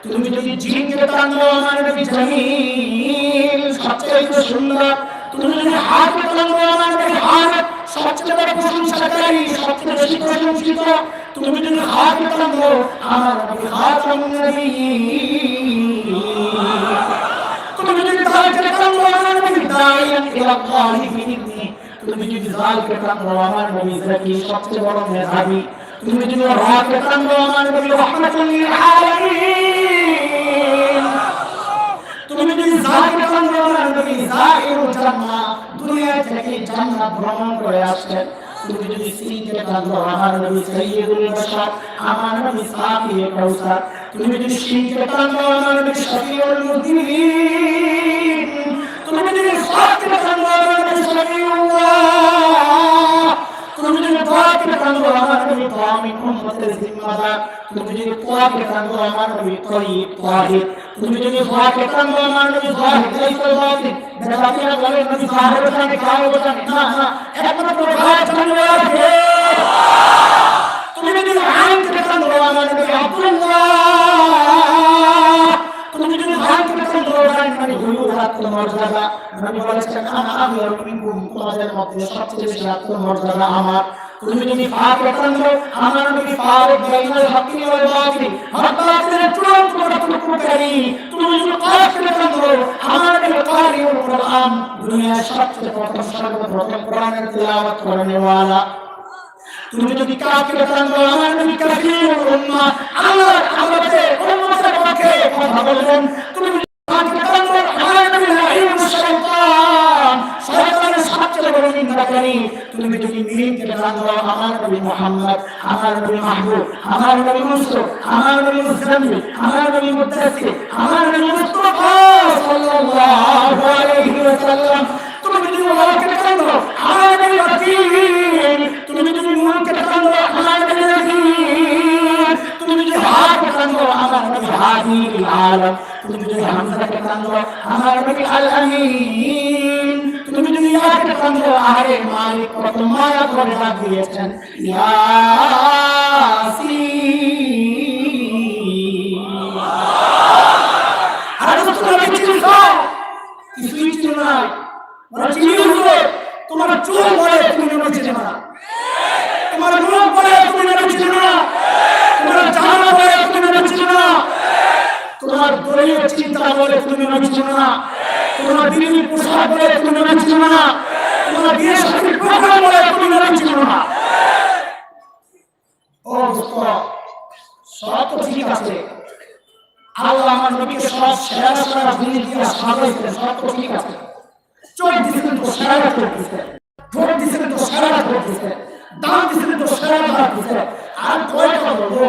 তুমি যদি জিনকে কান্ত আমার নবী জামিল সবচেয়ে সুন্দর, তুমি যদি হাতে কান্ত আমার নবী হাত সবচেয়ে বড় প্রশংসাকারী, সবচেয়ে বেশি প্রশংসিত, তুমি যদি হাতে কান্ত আমার নবী খাতামুন নবিয়্যিন, তুমি যদি তাকে কান্ত আমার নবী দাইয়ান ইলাল্লাহি বিইذনি, তুমি যদি জালকে কান্ত আমার নবী জাকি সবচেয়ে বড় মেধাবী, তুমি যদি রাকে কান্ত আমার নবী রাহমাতুল লিল আলামিন, তুমি যদি জালকে কান্ত আমার নবী জাহিরুল জান্নাহ দুনিয়া থেকে জান্নাত ভ্রমণ করে আসেন, তুমি যদি সিনকে কান্ত আমার নবী সাইয়্যিদুল বাশার আমার নবী সাফিয়ে কাউসার, তুমি যদি সিনকে কান্ত আমার নবী শফিউল মুযনিবিন, তুমি যদি সাফকে কান্ত আমার নবী শফিউল্লাহ, তুমি যদি তাকে কান্ত আমার নবী তামিন উম্মতের জিম্মাদার, তুমি যদি তাকে কান্ত আমার নবী তাইয়্যিব তাহির, তুমি যদি তাকে কান্ত আমার নবী যাহিদ লাইসাল বাতিল, বেদাতিরা বলে নবী যাহিদ জানে কাও জানে না, না একমাত্র ভাই জানে আছে। তুমি যদি আইনকে কান্ত আমার নবী আব্দুল্লাহ, তুমি যদি আইনকে কান্ত জানেন মানে হুজুর আত্মমর্যাদা, নবী বলেছেন আনা আমিরু মিনকুম, তোমাদের মধ্যে সবচেয়ে বেশি আত্মমর্যাদা আমার। তুমি যদি ফারুক কান্ত আমার নবী ফারুক বাইনাল হক ওয়াল বাতিল, হক বাতিলের চূড়ান্ত টুকরোকারী, তুমি যদি কাফির কান্ত আমার নবী কারিউল কুরআন, দুনিয়ার সবচেয়ে প্রথম সর্বপ্রথম কোরআনের তিলাওয়াত করেনেওয়ালা, তুমি যদি কাফির কান্ত আমার নবী কাফিরুল উম্মাহ, আল্লাহর আমাদের উম্মতের পক্ষে কথা বলবেন, তুমি যদি কাফির কান্ত আমার নবী লাঈনুশ শাইতান শয়তানের সবচেয়ে বড় নিন্দাকারী, তুমি যদি মিলিনকে কান্ত আমার নবী মুহাম্মদ, আমার নবী মাহবুব, আমার নবী মুসতাফা, আমার নবী মুজাম্মিল, আমার নবী মুদ্দাসির, আমার নবী মুস্তাফা সাল্লাল্লাহু আলাইহি ওয়াসাল্লাম, তুমি যদি ওয়াকে কান্ত আমার নবী ওয়াকিল, তুমি যদি মুনকে কান্ত আমার নবী নাযীর, তুমি যদি হাকে কান্ত আমার নবী হাদিল আলাম, তুমি যদি হামজাকে কান্ত আমার নবী আল আমিন, তুমি যদি ইয়াকে কান্ত আরে মালিক কত মায়া করে ডাক দিয়েছেন ইয়াসিন। আর তোমরা চিন্তা কিছুই ছিল না, ওরা চিনি হলো তোমার চুল বলে তুমি নবী ছিল না, তোমার মুখ বলে তুমি নবী ছিল না, তোমার জামা বলে তুমি নবী ছিল না, তোমার দলীয় চিন্তা বলে তুমি নবী ছিল না, তোমার দিনের পোশাক বলে তুমি নবী ছিল না, তোমার বিয়ের সাথে প্রোগ্রাম বলে তুমি নবী ছিল না। ও দোস্ত, সব তো ঠিক আছে, আল্লাহ আমার নবীকে সব সেরা সেরা জিনিস দিয়ে সাজাইছেন, সব তো ঠিক আছে, চোখ দিয়েছেন তো সেরা করতেছেন, ঠোঁট দিয়েছেন তো সেরা করতেছেন, দাম দিয়েছেন তো সেরা দাম দিয়েছেন, আর কয়টা বলবো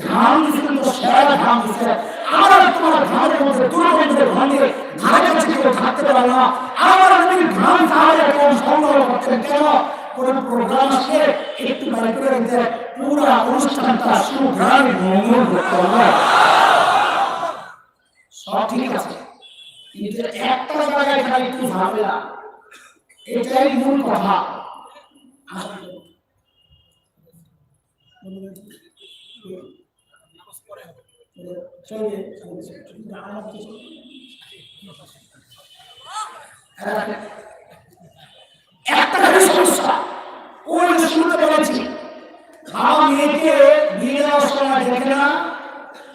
ঘাম দিয়েছেন তো সেরা ঘাম দিয়েছেন, আমার তোমার ঘামের মধ্যে দুর্গন্ধে ভাঙে ধারে কাছে কেউ থাকতে পারে না, আমার নবীর ঘাম তাহলে কেউ সংগ্রহ করছেন কেন? কোন প্রোগ্রাম আসলে একটু বাড়ি করে দিতে পুরো অনুষ্ঠানটা শুরু গ্রামে মঙ্গল করতে হবে, সব ঠিক আছে, কিন্তু একটা জায়গায় খালি একটু ঝামেলা, এটাই মূল কথা। একটা সমস্যা ওই যে শুনতে বলেছি, বাবা মেয়েকে বিয়ে দেওয়ার সময় দেখে না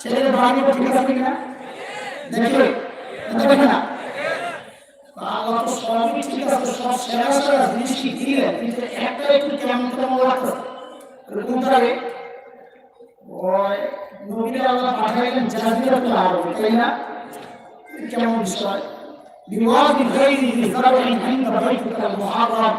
ছেলের বাড়ি ঠিক আছে কিনা, দেখে দেখে না, বাবা তো সবই ঠিক আছে, সব সেরা সেরা জিনিসই দিলেন, কিন্তু একটা একটু কেমন কেমন লাগতো কোনটা রে, ও ওই নবীর আল্লাহ পাঠাইলেন জাজিরাতুল আরব, তাই না? কেমন বিষয়, বিওয়াদি গায়রি যারইন ইনদা বাইতিকাল মুহাররাম,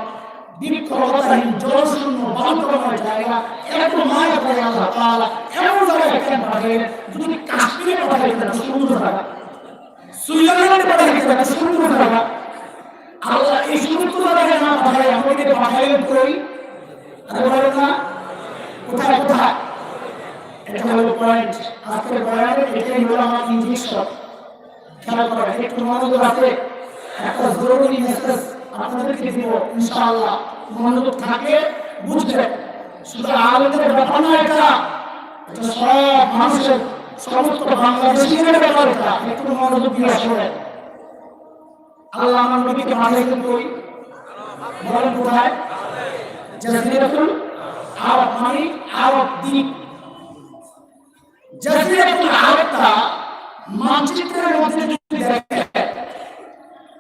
বৃক্ষলতাহীন জলশূন্য বালুময় জায়গা, এত মায়া করে আল্লাহ তাআলা এমন জায়গায় কেন পাঠাইলেন? যদি কাশ্মীরে পাঠাইতেন সুন্দর জায়গা, সুইজারল্যান্ডে পাঠাইতেন সুন্দর জায়গা, আল্লাহ এই সুন্দর জায়গায় না পাঠাই আমাকে পাঠাইলেন কই? আর বলেন না কোথায় কোথায়? এটা হলো পয়েন্ট আজকের বয়ানে, এটাই হলো আমার ইনজেকশন। খেয়াল করেন, একটু মনোযোগ আছে, একটা জরুরি মেসেজ আপনাদেরকে দিব ইনশাআল্লাহ। মনোযোগ থাকে বুঝবেন, শুধু আলেমদের ব্যাপার না, এটা সব মানুষের, সমস্ত বাংলাদেশিদের ব্যাপার। এটা একটু মনোযোগ দিয়ে শোনেন। আল্লাহ আমার নবীকে পাঠিয়েছেন কই? বলেন কোথায়? জাজিরাতুল আরব, মানে আরব দ্বীপ। জাজিরাতুল আরবটা মানচিত্রের মধ্যে যদি দেখেন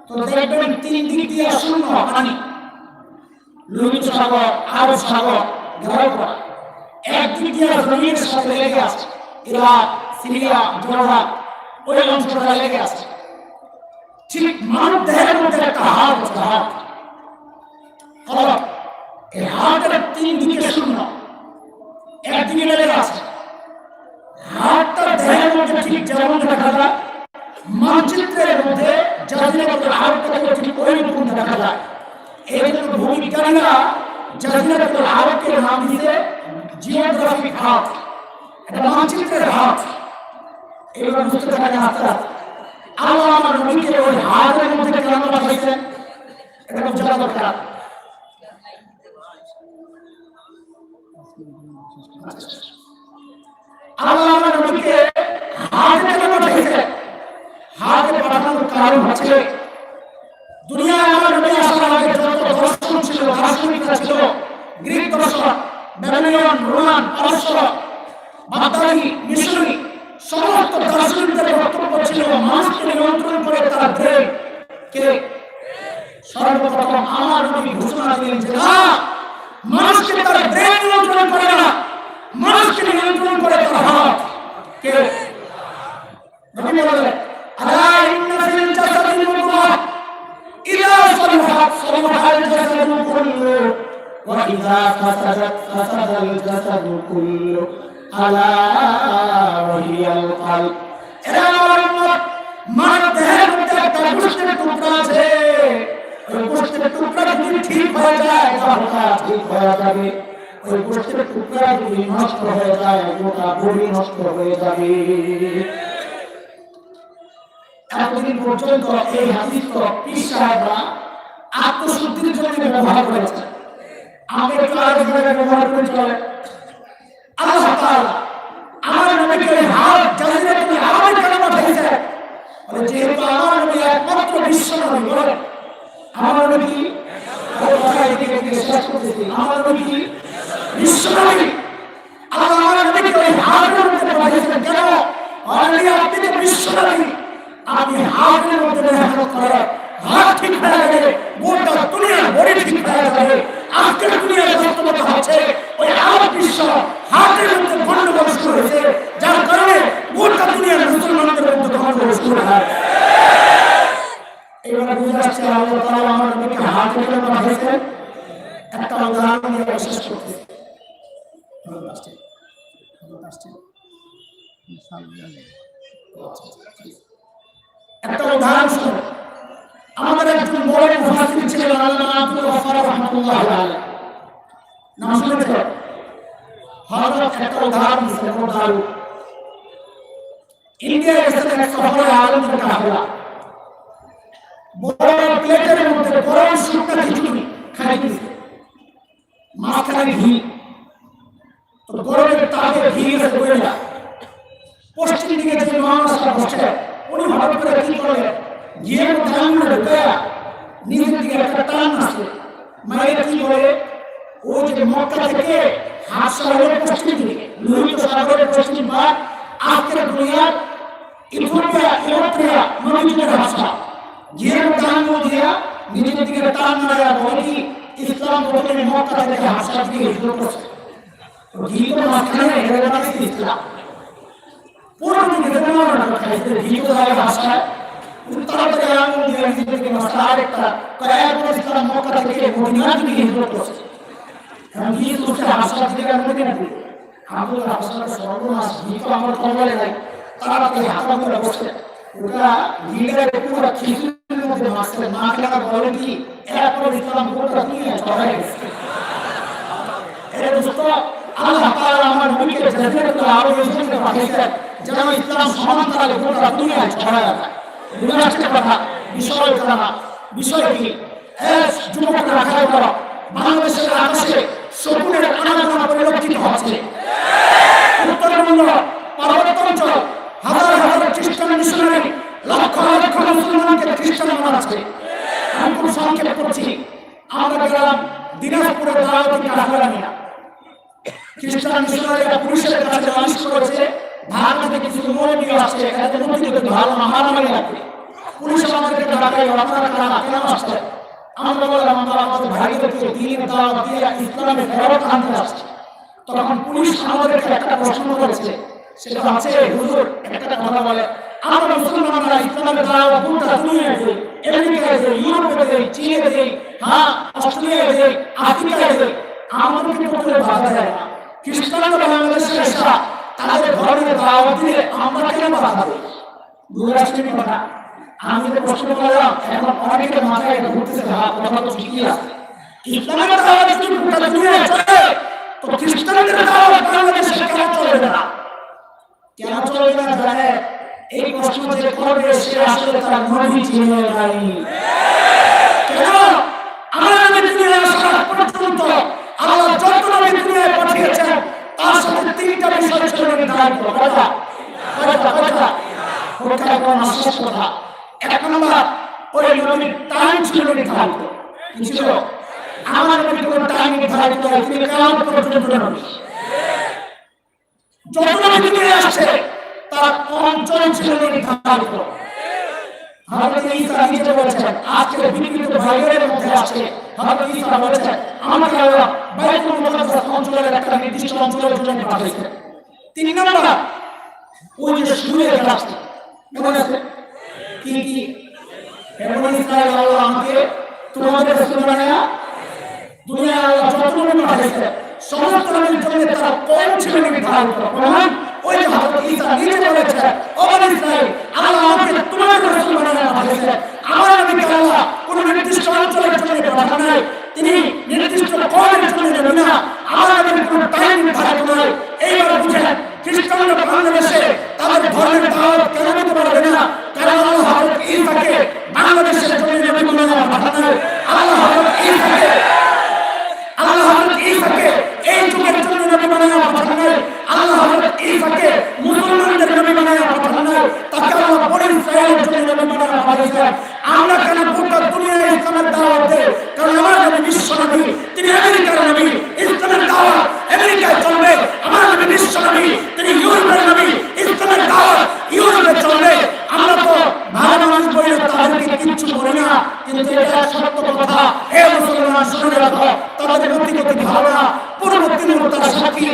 তো দেখবেন তিন দিক দিয়ে শূন্য পানি, লোহিত সাগর, আরব সাগর ঘেরাও করা। একদিক দিয়ে জমিনের সাথে লেগে আছে, ইরাক, সিরিয়া, জর্ডান, ওই অঞ্চলটা লেগে আছে। ঠিক মানব দেহের মধ্যে একটা হাত আছে, হাত কলম, এই হাতের তিন দিকে শূন্য, একদিকে লেগে আছে। হাতটা দেহের মধ্যে ঠিক যেমন দেখা যায়, মানচিত্রের মধ্যে জাজিরাতুল আরবটাকে ঠিক ওইরকম দেখা যায়। এই জন্য ভূবিজ্ঞানীরা জাজিরাতুল আরবকে নাম দিয়েছে জিওগ্রাফিক হাত, এটা মানচিত্রের হাত। এবার বুঝতে পারেন আস্তে আস্তে আল্লাহ আমার নবীকে ওই হাতের মধ্যে কেন পাঠাইছেন, এটা বোঝা দরকার। আল্লাহ আমার নবীকে হাতে কেন পাঠিয়েছেন? হাতে পাঠানোর কারণ হচ্ছে দুনিয়ায় আমার নবী আসার আগে যত দর্শন ছিল, দার্শনিকরা ছিল, গ্রিক দর্শন, ব্যাবিলন, রোমান, পারস্য, বাগদাদি, মিশরি, সমস্ত দার্শনিকদের বক্তব্য ছিল মানুষকে নিয়ন্ত্রণ করে তারা ব্রেন কে। সর্বপ্রথম আমার নবী ঘোষণা দিলেন যে না, মানুষকে তারা ব্রেন নিয়ন্ত্রণ করে না, মানুষকে নিয়ন্ত্রণ করে তারা হাত কে। নবী বললেন আলা ইন্না ফিল জাসাদি মুদগাহ ইযা সালাহাত সালাহাল জাসাদু কুল্লু ওয়া ইযা ফাসাদাত ফাসাদাল জাসাদু কুল্লু আলা ওয়া হিয়াল কলব। এরা আমার উম্মত, মানব দেহের মধ্যে একটা গোশতের টুকরা আছে, ওই গোশতের টুকরা যদি ঠিক হয়ে যায় তাহলে ঠিক হয়ে যাবে। ওই গোশতের টুকরা যদি নষ্ট হয়ে যায় গোটা বডি নষ্ট হয়ে যাবে। এতদিন পর্যন্ত এই হাদিস তো পীর সাহেবরা আত্মশুদ্ধির জন্য ব্যবহার করেছে, আমরা একটু আরো জায়গায় ব্যবহার করে চলে। আল্লাহ তাআলা আমার নবীকে হাত জাজিরাতুল আরবে কেন পাঠিয়েছেন? যেহেতু আমার নবী একমাত্র বিশ্ব নবী। বলেন আমার নবী, শেষ করতেছি, আমার নবী বিশ্ব নবী। আল্লাহ আমার নবীকে হাতের মধ্যে পাঠিয়েছেন কেন? অলরেডি আপনি তো বিশ্ব নবী, আপনি হাতের মধ্যে মেহনত করেন, হাত ঠিক হয়ে গেলে গোটা দুনিয়া বডি ঠিক হয়ে যাবে। আজকের দুনিয়ায় বাস্তবতা হচ্ছে ওই আরব বিশ্ব হাতের মধ্যে গন্ডগোল শুরু হয়েছে, যার কারণে গোটা দুনিয়ার মুসলমানদের মধ্যে গন্ডগোল শুরু হয়। এবার বুঝে আসছে আল্লাহ তাআলা আমার নবীকে হাতে কেন পাঠিয়েছেন। একটা উদাহরণ দিয়ে শেষ করতে একটা উদাহরণ শুনুন। আমাদের একজন বড় মুফাসসির ছিলেন আল্লামা আব্দুল গফফার রাহমাতুল্লাহি আলাইহি, নাম শুনেছেন? হযরত একটা উদাহরণ দিয়েছেন, উদাহরণ ইন্ডিয়ায় গেছেন এক সফরে, আলেমদের কাফেলা, বড় প্লেটের মধ্যে গরম শুকনা খিচুড়ি খাইতেছে, মাঝখানে ঘি, তো গরমের তাপে ঘি গেছে বলে না। পশ্চিম দিকে যে মানুষরা বসে উনি হঠাৎ করে কি করে, ঘিয়ের মধ্যে আঙুল ঢুকে নিজের দিকে একটা টান আসে, মায়ের কি করে, ও যে মক্কা থেকে হাত সাগরের পশ্চিম দিকে, লোহিত সাগরের পশ্চিম ভাগ, আজকের দুনিয়ার ইথিওপিয়া নবীদের ভাষা, ঘিয়ের মধ্যে আঙুল দিয়া নিজের দিকে টান মারা বলে কি ইসলাম প্রথমে মক্কা থেকে হাসা দিয়ে হিজরত করছে। ঘি তো মাঝখানে হেরে গেছে ইসলাম পুরো দিকে না খাইতে ঘি তো লাগে ভাষায় তাড়াতাড়ি আঙুল দিয়ে নিজেদেরকে নষ্ট আরেকটা কয়েক বছর ইসলাম মক্কা থেকে মদিনা দিকে হিজরত করছে কারণ ঘি করছে হাসপাতাল থেকে মদিনা দিকে আমাদের হাসপাতাল সর্বনাশ ঘি তো আমার কবলে নাই তাড়াতাড়ি হাতা করে বসছে ওটা ঘিটাকে পুরো খিচুড়ির মধ্যে মাছতে না খেলা বলে কি এরপর ইসলাম পুরোটা দুনিয়া ছড়াই গেছে এটা দোস্ত আল্লাহ তাআলা আমার নবীকে জান্নাতুল আরবিতে পাঠিয়েছেন যেন ইসলাম সমান্তরালে পুরোটা দুনিয়া ছড়ায় যায় দুনিয়ার কথা বিষয় জানা বিষয় কি এক যুবকরা খেয়াল করো বাংলাদেশের আকাশে শকুনের আনাগোনা পরিলক্ষিত হচ্ছে উত্তরবঙ্গ পার্বত্যাঞ্চল হাজার হাজার খ্রিস্টান মিশনারি লক্ষ লক্ষ মুসলমানকে খ্রিস্টান বানাচ্ছে আমি খুব সংক্ষেপ করছি আমরা গেলাম দিনাজপুরের দাওয়াতি কাফেলানিয়া খ্রিস্টান মিশনারিরা পুলিশের কাছে নালিশ করেছে ঢাকা থেকে কিছু মৌলবি আসছে এখানে মসজিদে ভালো না মারামারি লাগবে পুলিশ আমাদেরকে ডাকাই আপনারা কারা কেন আসছে আমরা বললাম আমরা আমাদের ভাইদেরকে দিনের দাওয়াত দিয়ে ইসলামের ফেরত আনতে আসছি তখন পুলিশ আমাদেরকে একটা প্রশ্ন করেছে সেটা হচ্ছে হুজুর একটা কথা বলে আমরা মুসলমানরা ইসলামের দাওয়াত পুরোটা দুনিয়ায় দেই আমেরিকায় দেই ইউরোপে দেই চীনে দেই হ্যাঁ অস্ট্রেলিয়ায় দেই আফ্রিকায় দেই আমাদেরকে কোথাও বাধা দেয় না খ্রিস্টানরা বাংলাদেশে এসে তাদের ধর্মের দাওয়াত দিয়ে আমরা কেন বাধা দিই দুরাষ্ট্রীয় কথা আমি যে প্রশ্ন করলাম এখন অনেকের মাথায় এটা ঘুরতেছে কথা তো ঠিকই আছে ইসলামের দাওয়াত যদি পুরোটা দুনিয়ায় চলে তো খ্রিস্টানদের দাওয়াত বাংলাদেশে কেন চলবে না কেন চলবে না জানে এই প্রশ্ন যে করবে সে আসলে তার নবী চিনে নাই কেন আমরা নবী দুনিয়ায় আসা পর্যন্ত আল্লাহ যত নবী দুনিয়ায় পাঠিয়েছেন তার সাথে তিনটা বিষয় ছিল নির্ধারিত কথা কোথায় কোন আশ্বাস কথা এক নম্বর ওই নবীর টাইম ছিল নির্ধারিত কি ছিল আমার নবীর কোন টাইম নির্ধারিত তিনি কিয়ামত পর্যন্ত নবী যত নবী দুনিয়ায় আসছে তার অঞ্চল ছিল নির্ধারিত হযরত ঈসা নিজে বলেছেন আজকে বিকৃত ভাইয়ের মধ্যে আছে হযরত ঈসা বলেছেন আমাকে আল্লাহ বাইতুল মুকাদ্দাস অঞ্চলের একটা নির্দিষ্ট অঞ্চলের জন্য পাঠিয়েছেন তিন নম্বর ওই যে সূর্যের রাস্তা মনে আছে কি কি এমন ইসরায়েল আল্লাহ আমাকে তোমাদের রাসূল বানায়া দুনিয়া আল্লাহ যত নবী পাঠিয়েছে সমস্ত নবীর জন্য তার কোন ছিল নির্ধারিত প্রমাণ ওই যে হযরত ঈসা নিজে বলেছেন ও বনি ইসরাইল আল্লাহ আমাকে তোমাদের রাসূল বানায়া পাঠিয়েছে আমার নবীকে আল্লাহ কোন নির্দিষ্ট অঞ্চলের জন্য পাঠান নাই তিনি নির্দিষ্ট কওমের জন্য নবী না আমার নবীর কোন টাইম নির্ধারিত নয় এইবার বুঝেন খ্রিস্টানরা বাংলাদেশে তাদের ধর্মের দাওয়াত কেন দিতে পারবে না কারণ আল্লাহ হযরত ঈসাকে বাংলাদেশের জন্য নবী বানায়া পাঠান নাই আল্লাহ হযরত ঈসাকে এই যুগের জন্য নবী বানায়া পাঠান নাই আল্লাহ হযরত ঈসাকে মুসলমানদের নবী বানায়া পাঠান নাই তাকে আল্লাহ বনি ইসরাইলের জন্য নবী বানায়া পাঠিয়েছেন আমরা কেন পুরো দুনিয়ায় ইসলামের দাওয়াত দেই কারণ আমার নবী বিশ্ব নবী তিনি আমেরিকার নবী ইসলামের দাওয়াত আমেরিকায় চলবে আমার নবী বিশ্ব নবী তিনি ইউরোপের নবী ইসলামের দাওয়াত ইউরোপে চলবে আমরা তো ভালো মানুষ বলে তাদেরকে কিচ্ছু বলি না কিন্তু এটা সত্য কথা হে মুসলমান শুনে রাখো তাদের ব্যক্তিগত ধারণা পরবর্তী মুহূর্তে সাক্ষী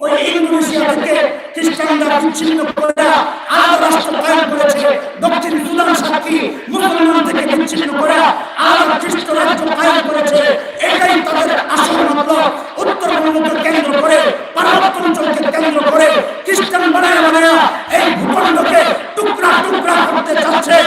ওই ইন্দোনেশিয়া থেকে খ্রিস্টানরা বিচ্ছিন্ন করে আরব রাষ্ট্র কায়েম করেছে দক্ষিণ সুদান সাক্ষী মুসলমান থেকে বিচ্ছিন্ন করে আরব খ্রিস্ট রাষ্ট্র কায়েম করেছে এটাই তাদের আসল মতলব উত্তরবঙ্গকে কেন্দ্র করে পার্বত্যাঞ্চলকে কেন্দ্র করে খ্রিস্টান বানায়া এই ভূখণ্ডকে টুকরা টুকরা করতে যাচ্ছে